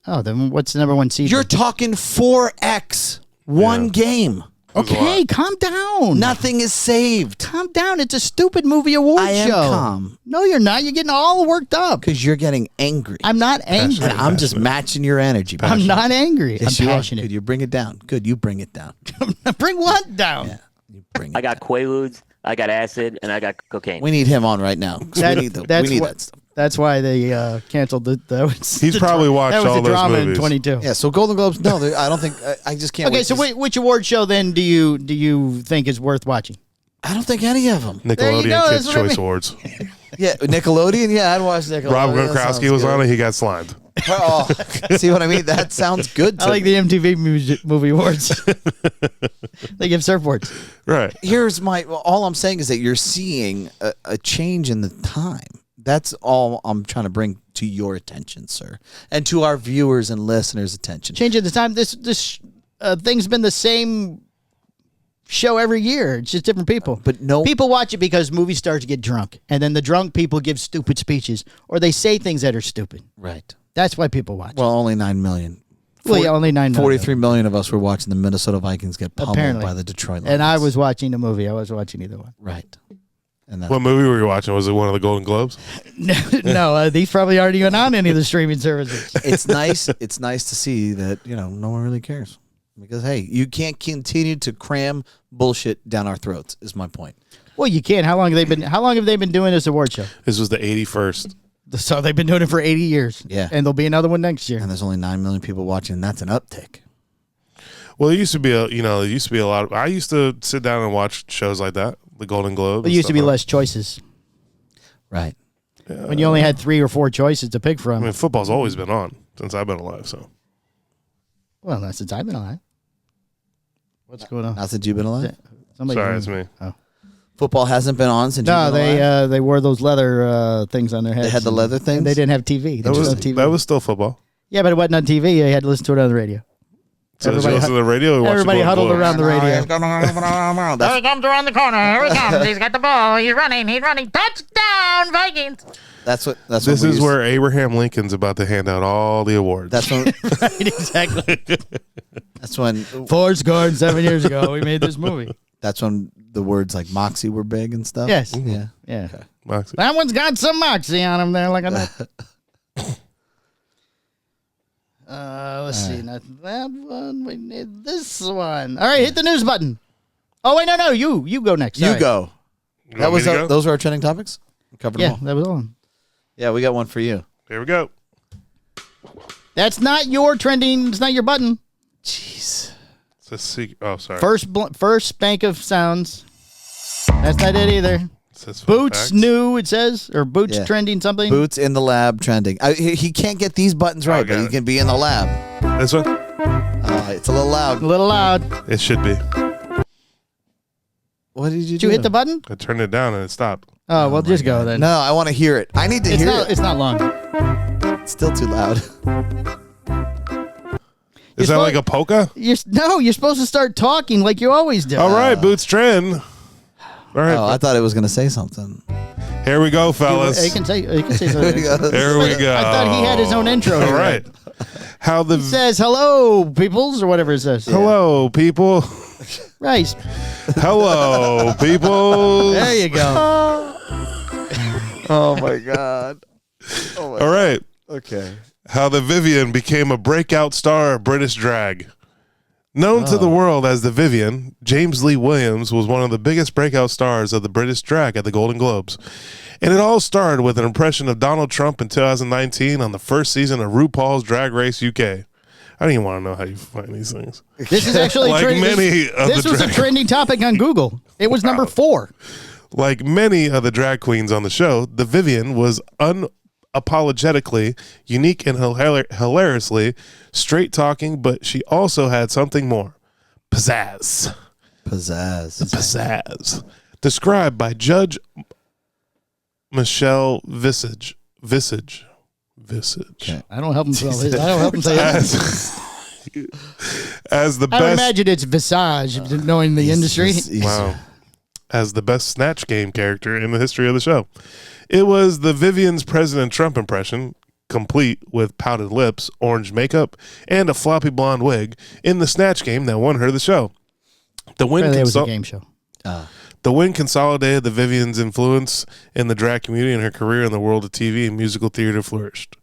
Oh, then what's the number one seed? You're talking 4x one game. okay, calm down. Nothing is saved Calm down. It's a stupid movie award I am show. calm. No, you're not. You're getting all worked up. because you're getting angry. I'm not angry. And I'm just matching your energy. I'm not angry. Yes, I'm you are. passionate. Good, you bring it down. Good, you bring it down. Bring what down? Yeah, you bring it I got Quaaludes, I got acid, and I got cocaine. We need him on right now. 'Cause That- we need that's we need what- that stuff. That's why they canceled the. He's probably watched that was all the those drama movies. in 22. Yeah, so Golden Globes, no, I don't think, I just can't Okay, wait so to- which award show then do you think is worth watching? I don't think any of them. There you Nickelodeon go, Kids that's what I Choice mean. Awards. Yeah, Nickelodeon, yeah, I'd watch Nickelodeon. Rob That sounds Gronkowski was good. on it. He got slimed. Oh, see what I mean? That sounds good to I like me. the MTV movie awards. They give surfboards. Right. Here's all I'm saying is that you're seeing a change in the time. That's all I'm trying to bring to your attention, sir, and to our viewers and listeners' attention. Change at the time. This thing's been the same show every year. It's just different people. But no- people watch it because movie stars get drunk, and then the drunk people give stupid speeches or they say things that are stupid. Right. That's why people watch. Well, only 9 million Well, yeah, only 9 million. 43 million of us were watching the Minnesota Vikings get pummeled Apparently. by the Detroit Lions. And I was watching the movie. I wasn't watching either one. Right. And What movie were you watching? Was it one of the Golden Globes? No, these probably aren't even on any of the streaming services. it's nice. It's nice to see that, no one really cares. Because, hey, you can't continue to cram bullshit down our throats, is my point. Well, you can't. How long have they been doing this award show? This was the 81st. So they've been doing it for 80 years. Yeah. And there'll be another one next year. And there's only 9 million people watching, and that's an uptick. Well, it used to be a lot. I used to sit down and watch shows like that, the Golden Globes. There used to be less choices. Right. When you only had 3 or 4 choices to pick from. I mean, football's always been on since I've been alive. So, Well, not since I've been alive. What's going on? Not since you've been alive? sorry, it's me. Oh. Football hasn't been on since No, you've been alive? they wore those leather things on their heads. They had the leather and things? They didn't have TV. They That just was had TV. that was still football. Yeah, but it wasn't on TV. You had to listen to it on the radio. So did you listen to the radio? Or watch the Everybody Golden huddled Globes? around the radio. That's, Here he comes around the corner. Here he comes. He's got the ball. He's running. Touchdown, Vikings. that's what This we is used- where Abraham Lincoln's about to hand out all the awards. That's when Right, exactly. that's when 4 score and 7 years ago, we made this movie. that's when the words like moxie were big and stuff. Yes. Yeah. Yeah. Moxie. That one's got some moxie on him there, like a nut. Let's see. Not that one. We need this one. All right, hit the news button. Oh, wait, no. You go next. You Sorry. go. You That want was me to go? those were our trending topics. We covered Yeah, them all. that was on. Yeah, we got one for you. Here we go. That's not your trending. It's not your button. Jeez. It's a secret. Oh, sorry. First bank of sounds. That's not it either. It says fun Boots facts. new, it says, or boots Yeah. trending something. Boots in the lab trending. He can't get these buttons right, got but he it. can be in the lab. This one. It's a little loud. A little loud. It should be. What did you Did do? you hit the button? I turned it down and it stopped. Oh, well, just go then. No, I want to hear it. I need to it's hear not. it. It's not long. It's still too loud. Is that like a polka? You're supposed to start talking like you always do. All right, Boots trend. All right, Oh, I thought it was going to say something. here we go, fellas. He can say something. Here we go. I thought he had his own intro. All here. right. How the It says hello, peoples, or whatever it says. hello people. Right. Hello people. There you go. Oh, my God. All right. Okay. How the Vivian became a breakout star of British drag. Known to the world as the Vivian, James Lee Williams was one of the biggest breakout stars of the British drag at the Golden Globes. And it all started with an impression of Donald Trump in 2019 on the first season of RuPaul's Drag Race UK. I don't even want to know how you find these things. This is actually Like many of this the was a drag- trending topic on Google. It was number 4. Like many of the drag queens on the show, the Vivian was unapologetically unique and hilariously straight-talking, but she also had something more. Pizzazz. Pizzazz. Described by Judge Michelle Visage. Okay. I don't help him say it. I don't help him say it. As the I would best. imagine it's Visage, knowing the industry. Wow. As the best Snatch Game character in the history of the show. It was the Vivian's President Trump impression, complete with pouted lips, orange makeup, and a floppy blonde wig, in the Snatch Game that won her the show. The win, Apparently it was a game show. the win consolidated the Vivian's influence in the drag community, and her career in the world of TV and musical theater flourished.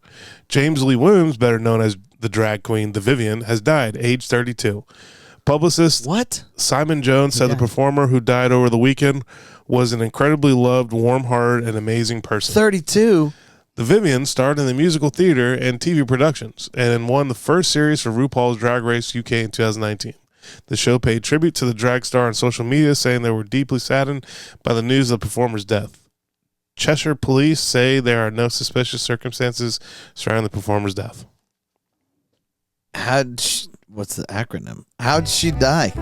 James Lee Williams, better known as the drag queen, the Vivian, has died, age 32. Publicist What? Simon Jones said the performer who died over the weekend was an incredibly loved, warm-hearted, and amazing person. 32? The Vivian starred in the musical theater and TV productions and won the first series for RuPaul's Drag Race UK in 2019. The show paid tribute to the drag star on social media, saying they were deeply saddened by the news of the performer's death. Cheshire police say there are no suspicious circumstances surrounding the performer's death. What's the acronym? How'd she die?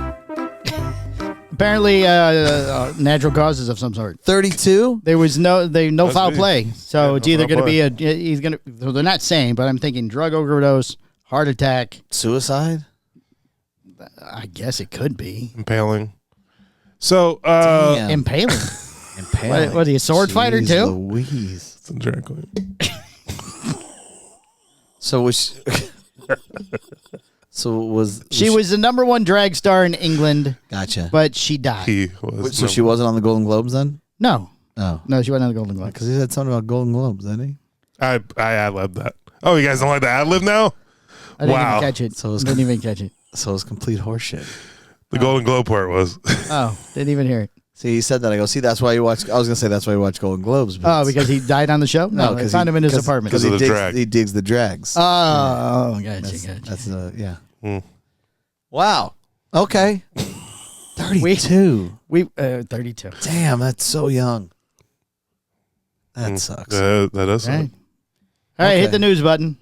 Apparently, natural causes of some sort. 32? There was no Must foul be. play, so Yeah, it's no either foul going to play. be he's going to. So they're not saying, but I'm thinking drug overdose, heart attack. Suicide? I guess it could be Impaling. So, Damn. impaling. Impaling. What are you, a sword fighter, Jeez too? Louise. it's a drag queen. So was she, She was the #1 drag star in England. Gotcha. But she died. He was. So she wasn't on the Golden Globes then? No. Oh. No, she wasn't on the Golden Globes. Because he said something about Golden Globes, didn't he? I ad-libbed that. Oh, you guys don't like the ad-lib now? I didn't Wow. even catch it. Didn't even catch it. So it was complete horseshit. The Golden Globe part was. Oh, didn't even hear it. See, he said that. I go, see, that's why you watch. I was going to say that's why you watch Golden Globes. Oh, because he died on the show? No, I found him in his apartment. Because he digs the drags. Oh, gotcha. That's yeah. Mm. Wow. Okay. 32. 32. Damn, that's so young. That sucks. That does suck. All right, hit the news button.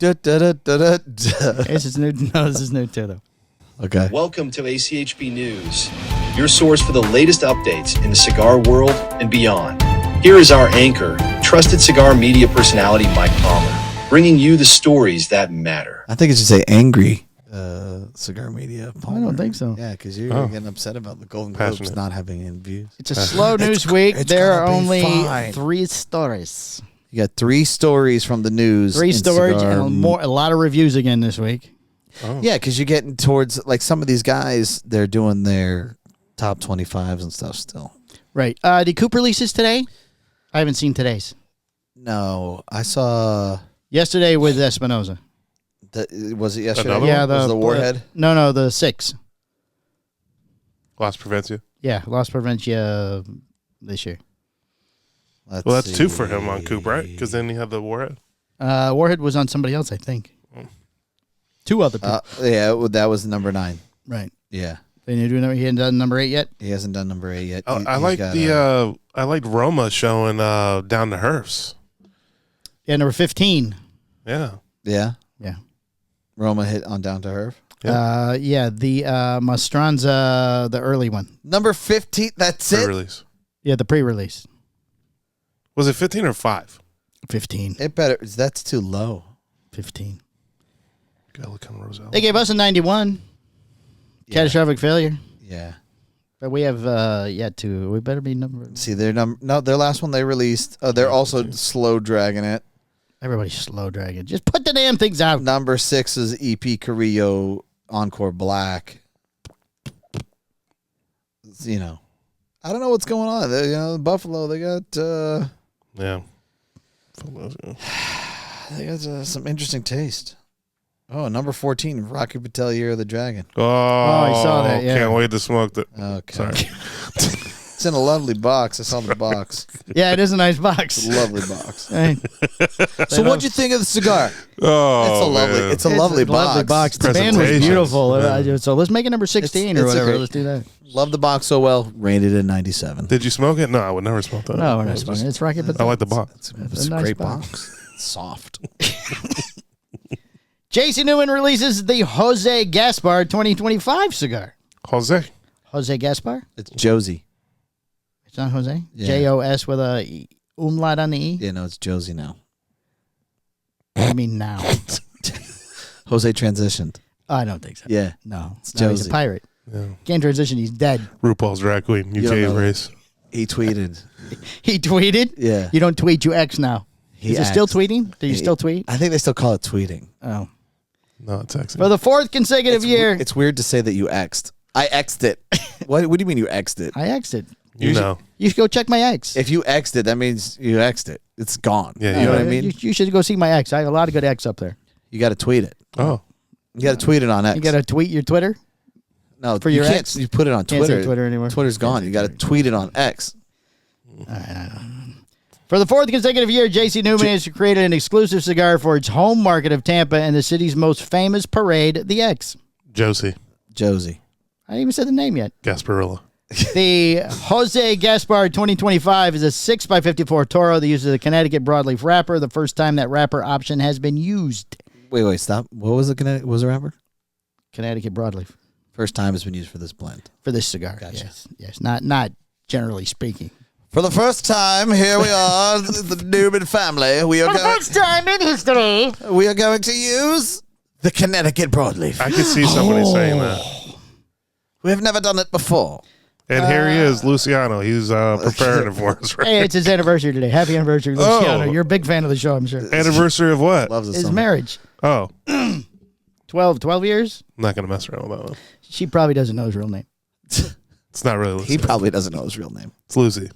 Da, da, da, da, da, da. This is new. No, this is new too, though. Okay. Welcome to ACHP News, your source for the latest updates in the cigar world and beyond. Here is our anchor, trusted cigar media personality Mike Palmer, bringing you the stories that matter. I think it should say angry cigar media. Palmer. I don't think so. Yeah, because you're getting upset about the Golden Globes Passionate. not having any views. It's a slow news week. There are only 3 stories. You got 3 stories from the news. 3 in stories cigar and a lot of reviews again this week. Oh. Yeah, because you're getting towards, like, some of these guys, they're doing their top 25s and stuff still. Right. Did Coop releases today? I haven't seen today's. No, I saw... Yesterday with Espinosa. Was it yesterday? Another Yeah, one? Was the Warhead? No, the 6. Lost Prevencia. Yeah, Lost Prevencia this year. Let's Well, that's 2 see. for him on Coop, right? Because then you have the Warhead. Warhead was on somebody else, I think. 2 other people. Yeah, that was number 9. Right. Yeah. He hadn't done number 8 yet? He hasn't done number 8 yet. I like I liked Roma showing down the Herfs. Yeah, number 15. Yeah. Yeah? Yeah. Roma hit on Down to Herf. Yeah, the Mastranza, the early one. Number 15, that's it? Release. Yeah, the pre-release. Was it 15 or 5? 15. It better. That's too low. 15. Gallican Roselle. They gave us a 91. Catastrophic failure. Yeah. But we have yet to. We better be number. See, their last one they released. They're also slow dragging it. Everybody's slow dragging. Just put the damn things out. Number 6 is EP Carrillo Encore Black. You know, I don't know what's going on. Buffalo, they got Yeah. they got some interesting taste. Oh, number 14, Rocky Patel, Year of the Dragon. Oh, I saw that, yeah. Can't wait to smoke that. Okay. Sorry. It's in a lovely box. I saw the box. Yeah, it is a nice box. It's a lovely box. Hey. So what'd you think of the cigar? Oh, It's a lovely box. The band was Presentation. beautiful. So let's make it number 16 or It's a whatever. great- Let's do that. Love the box so well. Rated at 97. Did you smoke it? No, I would never smoke that. No, we're not smoking. It's Rocket I Patel. like the box. It's a nice great box. box. It's soft. JC Newman releases the Jose Gaspar 2025 cigar. Jose. Jose Gaspar? It's Josie. It's not Jose? Yeah. J-O-S with a umlaut on the E? Yeah, no, it's Josie now. I mean now. Jose transitioned. I don't think so. Yeah. No. It's No, he's a Josie. pirate. Yeah. Can't transition. He's dead. RuPaul's drag queen. You don't UK know that. race. He tweeted. He tweeted? Yeah. You don't tweet, you X now. He Is it still axed. tweeting? Do you still tweet? I think they still call it tweeting. Oh. No, it's actually. For the 4th consecutive year. It's weird to say that you X'd. I X'd it. What do you mean you X'd it? I X'd it. you know. You should go check my X. If you X'd it, that means you X'd it. It's gone. Yeah, you know what I mean? You should go see my X. I have a lot of good X up there. You got to tweet it. Oh. You got to tweet it on X. You got to tweet your Twitter? no, for you your can't. X? You put it on Can't say Twitter. Twitter anymore. Twitter's gone. You got to tweet it on X. For the 4th consecutive year, JC Newman has created an exclusive cigar for its home market of Tampa and the city's most famous parade, the X. Josie. Josie. I didn't even say the name yet. Gasparilla. The Jose Gaspar 2025 is a 6x54 Toro that uses a Connecticut broadleaf wrapper, the first time that wrapper option has been used. Wait, stop. What was the was the rapper? Connecticut broadleaf. First time it's been used for this blend. For this cigar. Gotcha. Yes. Not generally speaking. For the first time, here we are, the Newman family. We are For the first time in history. going to use the Connecticut broadleaf. I could see somebody saying that. We have never done it before. And here he is, Luciano. He's preparing it for us, right? Hey, it's his anniversary today. Happy anniversary, Luciano. Oh. You're a big fan of the show, I'm sure. Anniversary of what? Loves us His so much. marriage. Oh. 12 years? I'm not gonna mess around with that one. She probably doesn't know his real name. It's not really Lucy. He probably doesn't know his real name. It's Lucy.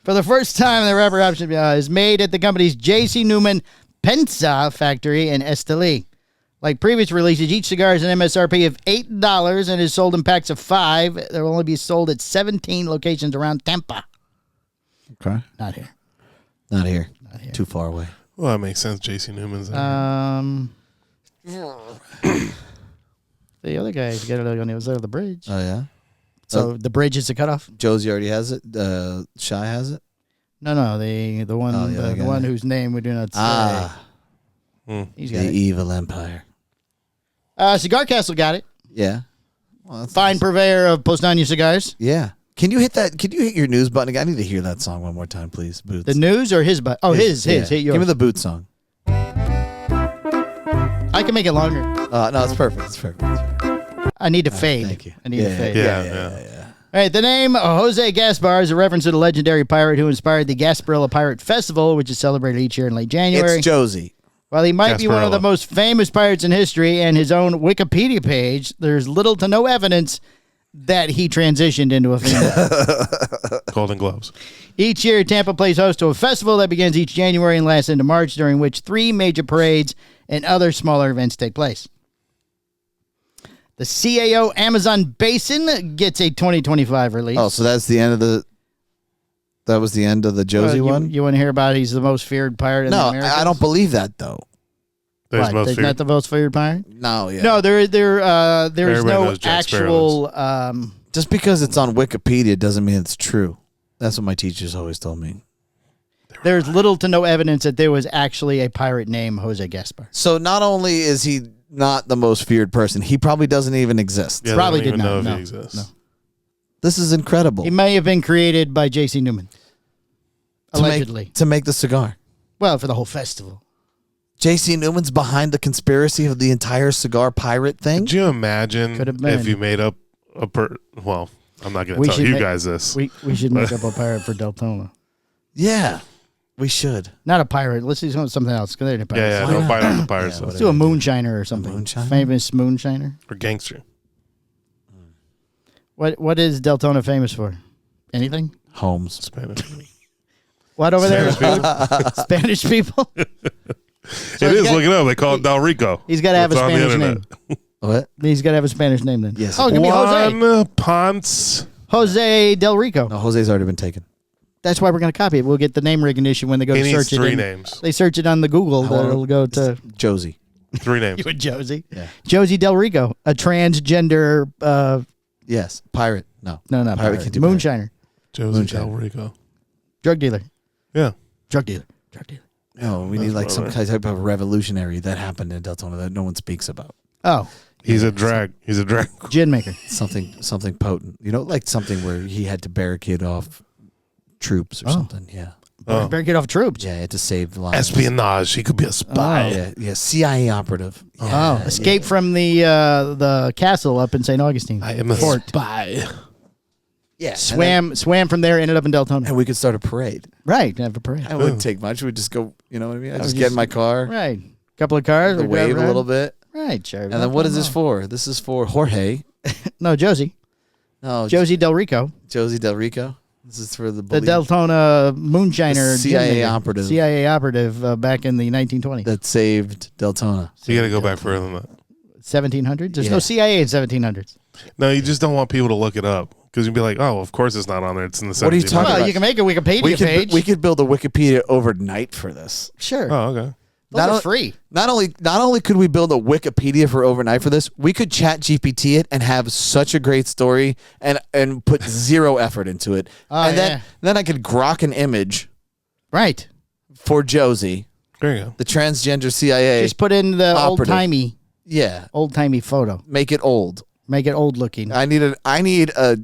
For the first time, the wrapper option is made at the company's J.C. Newman Pensa factory in Esteli. Like previous releases, each cigar has an MSRP of $8 and is sold in packs of 5. They will only be sold at 17 locations around Tampa. Okay. Not here. Not here. Too far away. Well, that makes sense. J.C. Newman's in The other guy's got it on the other side of the bridge. Oh, yeah? So the bridge is the cutoff? Josie already has it. Shy has it. No, the one the one whose name we do not say. He's got the it. evil empire. Cigar Castle got it. Yeah. Well, Fine purveyor of Postania cigars. Yeah. Can you hit that? Can you hit your news button again? I need to hear that song one more time, please. Boots. The news or his? Oh, his. Yeah. Hit yours. Give me the boot song. I can make it longer. No, it's perfect. It's perfect. I need to fade. Thank you. I need to fade. Yeah. All right, the name Jose Gaspar is a reference to the legendary pirate who inspired the Gasparilla Pirate Festival, which is celebrated each year in late January. It's Josie. While he might be one of the Gasparilla. most famous pirates in history and his own Wikipedia page, there's little to no evidence that he transitioned into a female. Golden Globes. Each year, Tampa plays host to a festival that begins each January and lasts into March, during which 3 major parades and other smaller events take place. The CAO Amazon Basin gets a 2025 release. Oh, so that's the end of the. That was the end of the Josie one. You want to hear about he's the most feared pirate in the No, Americas? I don't believe that though. There's What, most he's feared. not the most feared pirate? No, yeah. No, there's Everybody no knows Jack actual. Just because it's on Wikipedia doesn't mean it's true. That's what my teachers always told me. There's little to no evidence that there was actually a pirate named Jose Gaspar. So not only is he not the most feared person, he probably doesn't even exist. Yeah, Probably they don't did even not, know no, if he exists. no. This is incredible. He may have been created by J.C. Newman. Allegedly. To make the cigar. Well, for the whole festival. J.C. Newman's behind the conspiracy of the entire cigar pirate thing? Could you imagine Could have been. if you made up well, I'm not going We to tell should you make- guys this. We should make up a pirate for Deltona. Yeah, we should. Not a pirate. Let's do something else. They're the pirates. Yeah, don't bite on the pirates. Let's do a moonshiner or something. moonshiner? Famous moonshiner. Or gangster. What is Deltona famous for? Anything? Holmes. Spanish. What over there? Spanish Spanish people? It is. Look it up. They call it Del Rico. He's got to have a It's on the Spanish internet. name. What? He's got to have a Spanish name then. Yes. Oh, it could be Jose. Juan Ponce. Jose Del Rico. No, Jose's already been taken. That's why we're going to copy it. We'll get the name recognition when they go He to needs search it. 3 in- names. They search it on the Google. It'll go to Josie. 3 names. you and Josie. Yeah. Josie Del Rico, a transgender. Yes. Pirate. No. No, not Pirate pirate. can do pirate. Moonshiner, Josie Del Rico. drug dealer, Yeah. drug dealer, drug dealer. No, we need like some type of revolutionary that happened in Deltona that no one speaks about. Oh, He's a drag. He's a drag. gin maker. Something potent. You know, like something where he had to barricade off troops or something. Yeah. Oh. Barricade off troops. Yeah, he had to save lives. Espionage. He could be a spy. Yeah, CIA operative. Yeah, Oh, escape from the castle up in St. Augustine. I am a Fort. spy. yeah. Swam from there, ended up in Deltona. And we could start a parade. Right, have a parade. It wouldn't take much. We'd just go, you know what I mean? I'd just get in my car, Right, couple of cars. the we drive wave a around. little bit. Right, sure. And then what is this for? This is for Jorge. No, Josie. No, Josie Del Rico, Josie Del Rico. This is for the the Deltona moonshiner, The CIA gin maker. operative. CIA operative back in the 1920s, that saved Deltona. So you got to go back further than that. 1700s. There's Yeah. no CIA in 1700s. No, you just don't want people to look it up because you'd be like, oh, of course it's not on there. It's in the 1700s. What are you talking Well, about? you can make a Wikipedia page. We could build a Wikipedia overnight for this. Sure. Oh, okay. Those are not- free. Not only could we build a Wikipedia for overnight for this, we could chat GPT it and have such a great story and put zero effort into it. Oh, and yeah. then I could grok an image Right. for Josie, There you go. the transgender CIA. Just put in the Operative. old-timey photo. Make it old. Make it old looking. I need a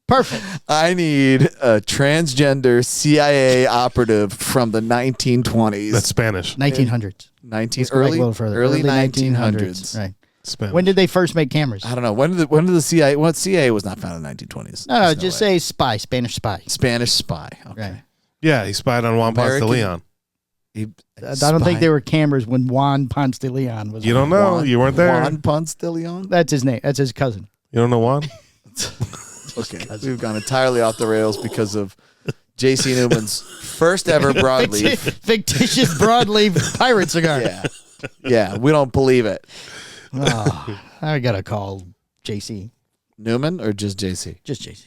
Perfect. I need a transgender CIA operative from the 1920s. That's Spanish. 1900s. Let's go back a little further. early 1900s. Right. Spanish. When did they first make cameras? I don't know. When did the CIA? Well, CIA was not founded in the 1920s. No, There's just way. say spy, Spanish spy. Spanish spy. Okay. Right. Yeah, he spied on Juan Ponce de American- Leon. I don't think there were cameras when Juan Ponce de Leon was. You don't know. You weren't there. Juan Ponce de Leon? That's his name. That's his cousin. You don't know Juan? Okay. We've gone entirely off the rails because of J.C. Newman's first ever broadleaf. Fictitious broadleaf pirate cigar. Yeah. Yeah, we don't believe it. Oh, I got to call JC. Newman or just JC? Just JC.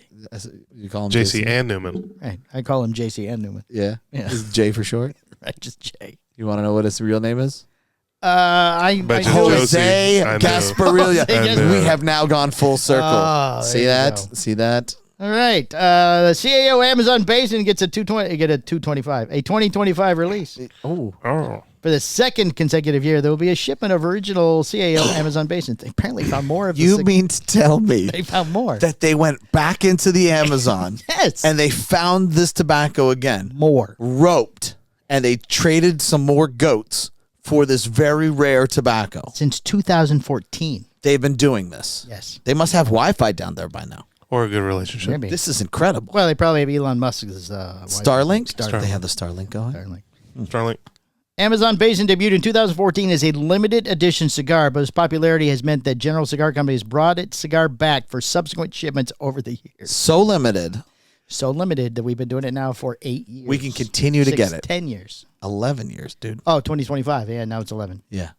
You call him JC and Newman. Right. I call him JC and Newman. Yeah. Yeah. Is J for short? Right. Just J. You want to know what his real name is? I Bet you know Josie. Jose I knew. Gasparilla. I knew. We have now gone full circle. Oh, See there you that? go. See that? All right. The CAO Amazon Basin gets a 225, a 2025 release. Oh. For the second consecutive year, there will be a shipment of original CAO Amazon Basin. They apparently found more of the You mean to tell me They found more. that they went back into the Amazon Yes. and they found this tobacco again, more. roped, and they traded some more goats for this very rare tobacco. Since 2014. They've been doing this. Yes. They must have Wi-Fi down there by now. Or a good relationship. Maybe. This is incredible. Well, they probably have Elon Musk's Starlink? Starlink. They have the Starlink going. Starlink. Starlink. Amazon Basin debuted in 2014 as a limited edition cigar, but its popularity has meant that General Cigar Company has brought its cigar back for subsequent shipments over the years. So limited. So limited that we've been doing it now for 8 years. We can continue to get it. 10 years. 11 years, dude. Oh, 2025. Yeah, now it's 11. Yeah.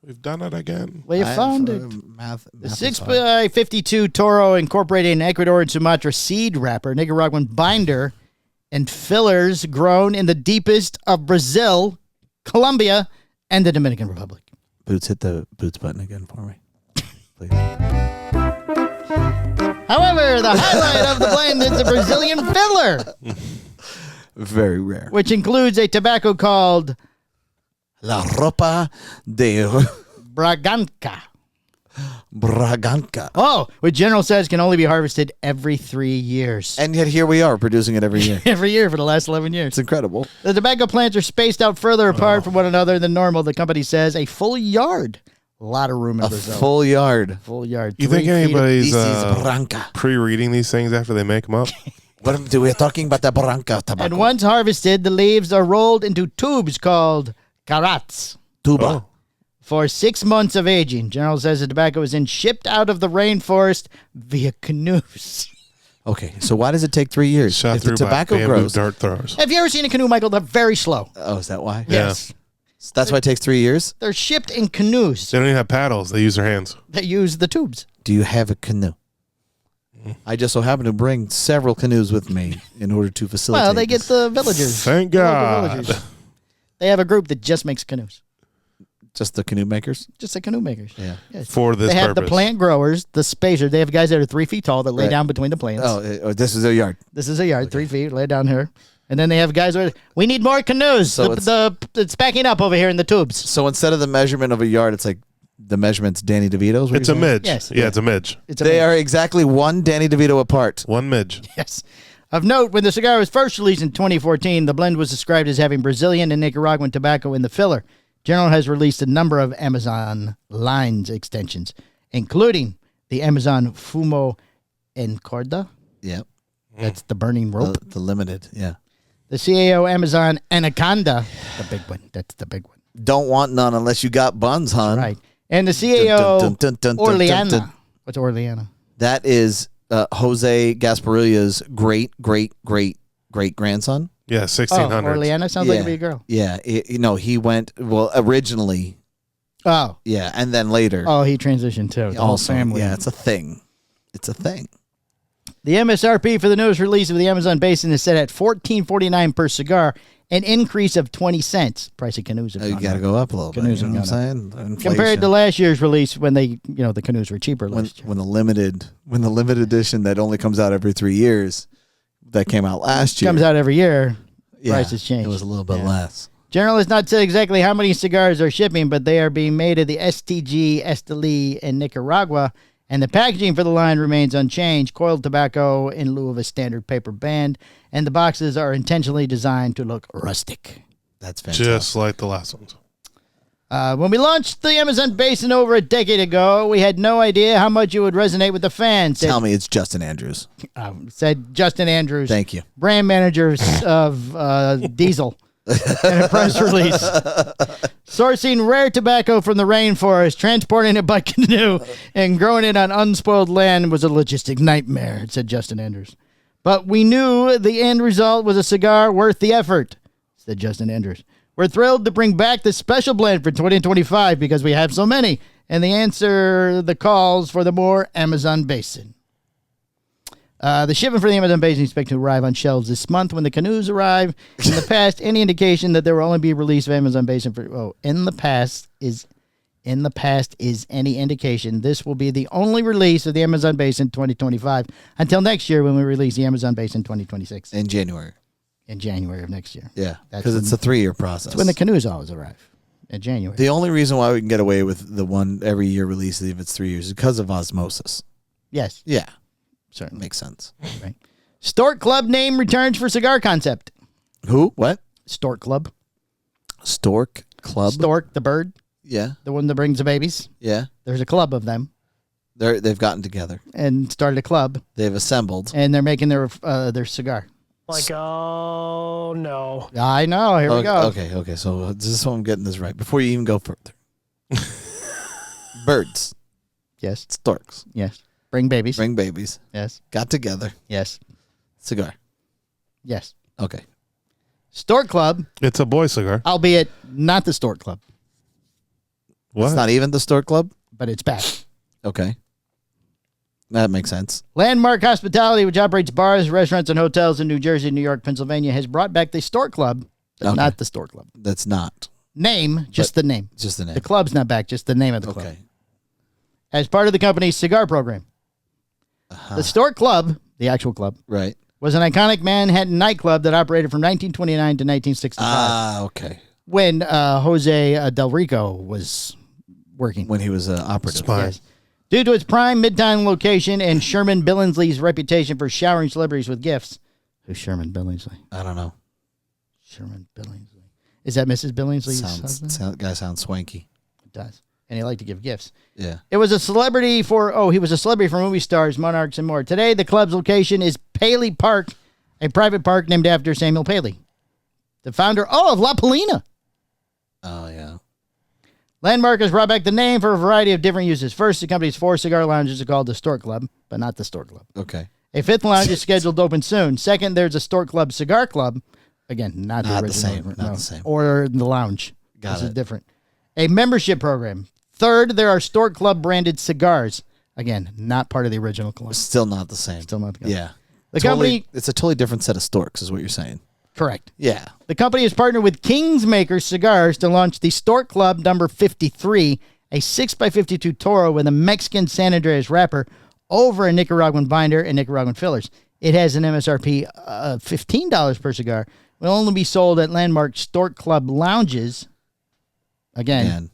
We've done it again. Well, you found it. Math The is 6x52 Toro incorporated an Ecuador and Sumatra seed wrapper, Nicaraguan binder, and fillers grown in the deepest of Brazil, Colombia, and the Dominican Republic. Boots, hit the Boots button again for me. Please. However, the highlight of the blend is the Brazilian filler, Very rare. which includes a tobacco called La Ropa de Braganca. Braganca. Oh, which General says can only be harvested every 3 years. And yet here we are producing it every year. Every year for the last 11 years. It's incredible. The tobacco plants are spaced out further apart from one another than normal. The company says a full yard. A lot of room in A Brazil. full yard. Full yard. You 3 think feet. anybody's This is Branca. pre-reading these things after they make them up? We're talking about the Branca tobacco. And once harvested, the leaves are rolled into tubes called carats. Tuba. Oh. For 6 months of aging. General says the tobacco is then shipped out of the rainforest via canoes. Okay, so why does it take 3 years? Shot If the through tobacco by bamboo grows. dart throwers. Have you ever seen a canoe, Michael? They're very slow. Oh, is that why? Yeah. Yes. That's why it takes 3 years? They're shipped in canoes They don't even have paddles. They use their hands. that use the tubes. Do you have a canoe? I just so happen to bring several canoes with me in order to facilitate. Well, they get this. the villagers. Thank The local God. villagers. They have a group that just makes canoes. Just the canoe makers? Just the canoe makers. Yeah. Yes. For this They have purpose. the plant growers, the spacers. They have guys that are 3 feet tall that lay Right. down between the plants. Oh, this is a yard. This is a yard, 3 feet, lay down here. And then they have guys where we need more canoes. So It's backing up over here in the tubes. So instead of the measurement of a yard, it's like the measurement's Danny DeVito's? What It's are a you saying? midge. Yes. Yeah, it's a midge. It's a They mix. are exactly one Danny DeVito apart. One midge. Yes. Of note, when the cigar was first released in 2014, the blend was described as having Brazilian and Nicaraguan tobacco in the filler. General has released a number of Amazon lines extensions, including the Amazon Fumo Encorda. Yep. That's the burning rope. The limited, yeah. The CAO Amazon Anaconda, the big one. That's the big one. Don't want none unless you got buns, hon. Right. And the CAO Dun, dun, dun, dun, dun, Orleana. dun, dun. What's Orleana? That is Jose Gasparilla's great grandson. Yeah, Oh, 1600s. Orleana sounds like it'd be a girl. Yeah, he went, well, originally, Oh. yeah, and then later. Oh, he transitioned too. The whole also, family. yeah, it's a thing. It's a thing. The MSRP for the newest release of the Amazon Basin is set at $14.49 per cigar, an increase of 20 cents. Price of canoes have You gone got to up. go up a little Canoes bit. You know have what I'm saying? Inflation. Compared to last year's release when the canoes were cheaper last year. when the limited edition that only comes out every 3 years, that came out last year, Comes out every year. yeah, prices change. It was a little bit Yeah. less. General has not said exactly how many cigars are shipping, but they are being made at the STG, Esteli, and Nicaragua, and the packaging for the line remains unchanged. Coiled tobacco in lieu of a standard paper band, and the boxes are intentionally designed to look rustic. That's fantastic. Just like the last ones. When we launched the Amazon Basin over a decade ago, we had no idea how much it would resonate with the fans. Tell me it's Justin Andrews. Said Justin Andrews, Thank you. brand manager of Diesel. in a press release. Sourcing rare tobacco from the rainforest, transporting it by canoe, and growing it on unspoiled land was a logistic nightmare, said Justin Andrews. But we knew the end result was a cigar worth the effort, said Justin Andrews. We're thrilled to bring back this special blend for 2025 because we have so many, and they answer the calls for the more Amazon Basin. The shipment for the Amazon Basin is expected to arrive on shelves this month when the canoes arrive. In the past, any indication that there will only be release of Amazon Basin for in the past is any indication this will be the only release of the Amazon Basin 2025 until next year when we release the Amazon Basin 2026 in January. In January of next year. Yeah, because it's a 3-year process. It's when the canoes always arrive in January. The only reason why we can get away with the one every year release, if it's 3 years, is because of osmosis. Yes. Yeah. Certainly. Makes sense. Right. Stork Club name returns for cigar concept. Who? What? Stork Club. Stork Club? Stork, the bird. Yeah. The one that brings the babies. Yeah. There's a club of them. They've gotten together. And started a club. They've assembled. And they're making their cigar. Like, oh, no. I know. Here we go. Okay. So this is what I'm getting this right. Before you even go further. Birds. Yes. Storks. Yes. Bring babies. Bring babies. Yes. Got together. Yes. Cigar. Yes. Okay. Stork Club. It's a boy cigar. Albeit not the Stork Club. What? It's not even the Stork Club? But it's back. Okay. That makes sense. Landmark Hospitality, which operates bars, restaurants, and hotels in New Jersey, New York, Pennsylvania, has brought back the Stork Club, but not the Stork Club. That's not. Name, just the name. Just the name. The club's not back, just the name of the club. Okay. As part of the company's cigar program. The Stork Club, the actual club, right, was an iconic Manhattan nightclub that operated from 1929 to 1965. Ah, okay. When Jose Del Rico was working. When he was an operative. Yes. Due to its prime midtown location and Sherman Billingsley's reputation for showering celebrities with gifts. Who's Sherman Billingsley? I don't know. Sherman Billingsley. Is that Mrs. Billingsley's husband? Guy sounds swanky. It does. And he liked to give gifts. Yeah. It was a celebrity he was a celebrity for movie stars, monarchs, and more. Today, the club's location is Paley Park, a private park named after Samuel Paley, the founder of La Polina. Oh, yeah. Landmark has brought back the name for a variety of different uses. First, the company's 4 cigar lounges are called the Stork Club, but not the Stork Club. Okay. A 5th lounge is scheduled to open soon. Second, there's a Stork Club Cigar Club. Again, not the original. Not the same. Or the lounge. Got This it. is different. A membership program. Third, there are Stork Club branded cigars. Again, not part of the original club. Still not the same. Still not the Yeah. The company. It's a totally different set of storks, is what you're saying. Correct. Yeah. The company has partnered with Kingsmaker Cigars to launch the Stork Club number 53, a 6x52 Toro with a Mexican San Andreas wrapper over a Nicaraguan binder and Nicaraguan fillers. It has an MSRP of $15 per cigar. Will only be sold at Landmark Stork Club lounges. Again,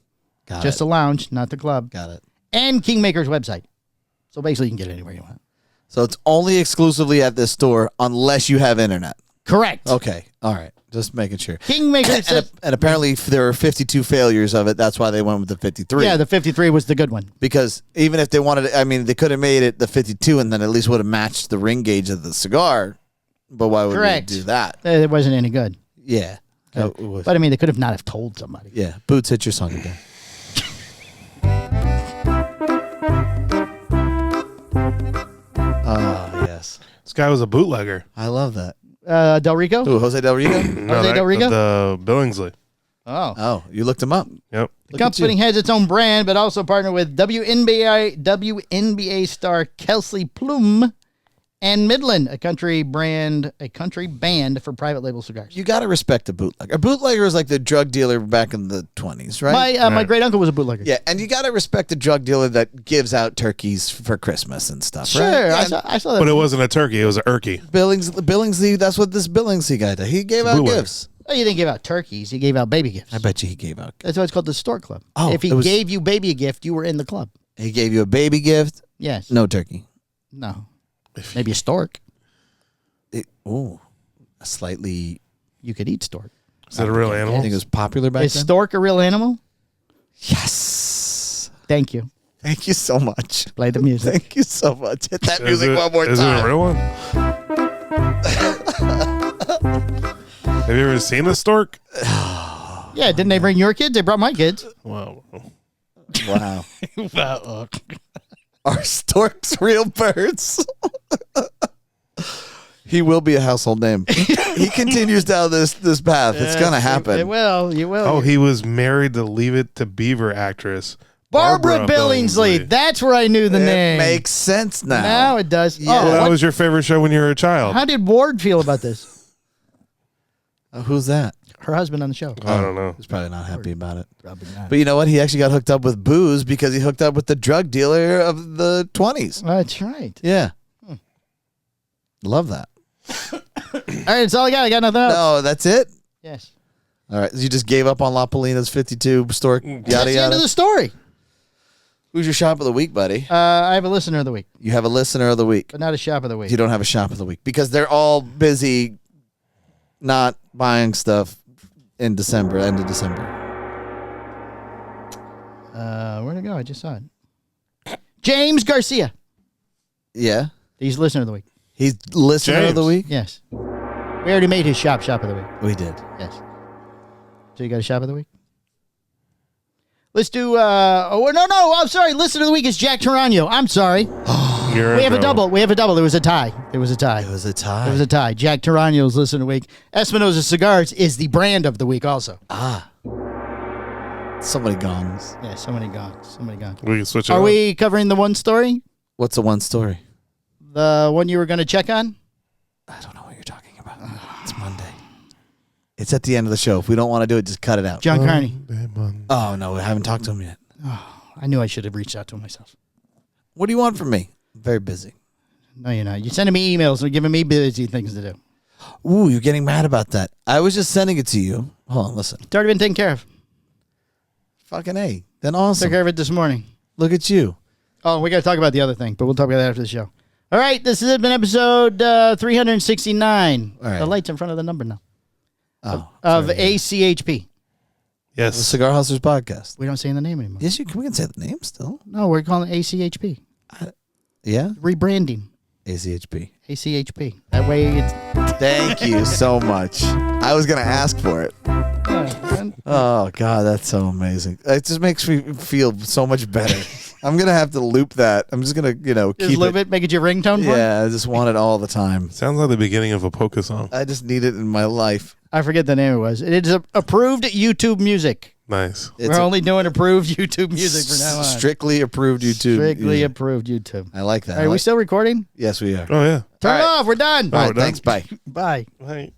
just a lounge, not the club. Got it. And Kingmaker's website. So basically, you can get it anywhere you want. So it's only exclusively at this store unless you have internet. Correct. Okay. All right. Just making sure. Kingmaker and apparently there are 52 failures of it. That's why they went with the 53. Yeah, the 53 was the good one. Because even if they wanted, they could have made it the 52 and then at least would have matched the ring gauge of the cigar. But why would they do that? It wasn't any good. Yeah. But I mean, they could have not have told somebody. Yeah. Boots, hit your song again. Yes. This guy was a bootlegger. I love that. Del Rico? Who, Jose Del Rico? Jose Del Rico? The Billingsley. Oh, you looked him up. Yep. The company has its own brand, but also partnered with WNBA star Kelsey Plum and Midland, a country band for private label cigars. You got to respect a bootlegger. A bootlegger is like the drug dealer back in the 20s, right? My great uncle was a bootlegger. Yeah, and you got to respect a drug dealer that gives out turkeys for Christmas and stuff, Sure, right? I saw that. But it wasn't a turkey. It was an erky. Billingsley, that's what this Billingsley guy did. He gave out bootlegger. gifts. Oh, he didn't give out turkeys. He gave out baby gifts. I bet you he gave out. That's why it's called the Stork Club. Oh, if he gave you baby a gift, you were in the club. He gave you a baby gift? Yes. No turkey. No. Maybe a stork. A slightly. You could eat stork. Is that a real animal? I think it was popular back Is then. stork a real animal? Yes. Thank you. Thank you so much. Play the music. Thank you so much. Hit that music one more time. Is it a real one? Have you ever seen a stork? Yeah, didn't they bring your kids? They brought my kids. Wow. Wow. Wow. Are storks real birds? He will be a household name. He continues down this path. It's going to happen. It will. You will. Oh, he was married to Leave It to Beaver actress Barbara Billingsley. That's where I knew the name. Makes sense now. Now it does. Yeah. Well, that was your favorite show when you were a child. How did Ward feel about this? Who's that? Her husband on the show. I don't know. He's probably not happy about it. Probably not. But you know what? He actually got hooked up with booze because he hooked up with the drug dealer of the 20s. That's right. Yeah. Love that. All right, that's all I got. I got nothing else. No, that's it? Yes. All right. You just gave up on La Polina's 52 stork, yada, That's the end yada. of the story. Who's your shop of the week, buddy? I have a listener of the week, You have a listener of the week. but not a shop of the week. You don't have a shop of the week because they're all busy not buying stuff in December, end of December. Where'd it go? I just saw it. James Garcia. Yeah. He's listener of the week. He's listener of the week? Yes. We already made his shop of the week. We did. Yes. So you got a shop of the week? Let's do, no, I'm sorry. Listener of the week is Jack Tarano. I'm sorry. We have a double. There was a tie. It was a tie. Jack Tarano's listener of the week. Espinosa Cigars is the brand of the week also. So many gongs. Yeah, so many gongs. We can switch it Are up. we covering the one story? What's the one story? The one you were going to check on? I don't know what you're talking about. It's Monday. It's at the end of the show. If we don't want to do it, just cut it out. John Carney. Oh, no. I haven't talked to him yet. I knew I should have reached out to him myself. What do you want from me? I'm very busy. No, you're not. You're sending me emails and giving me busy things to do. Ooh, you're getting mad about that. I was just sending it to you. Hold on, listen. It's already been taken care of. Fucking A. Then awesome. Took care of it this morning. Look at you. Oh, we got to talk about the other thing, but we'll talk about that after the show. All right, this has been episode 369. All right. The light's in front of the number now. Oh, Of ACHP. the Cigar Hustlers podcast. We don't say the name anymore. Yes, we can say the name still. No, we're calling it ACHP. Yeah? Rebranding. ACHP. ACHP. That way it's... Thank you so much. I was going to ask for it. Oh, God, that's so amazing. It just makes me feel so much better. I'm going to have to loop that. I'm just going to, Just keep loop it, make it your ringtone for it? Yeah, I just want it all the time. Sounds like the beginning of a polka song. I just need it in my life. I forget the name it was. It is approved YouTube music. Nice. We're only doing approved YouTube music from now on. Strictly approved YouTube. Strictly approved YouTube. I like that. Are we still recording? Yes, we are. Oh, yeah. Turn it off. We're done. All right, thanks. Bye. Bye. Right.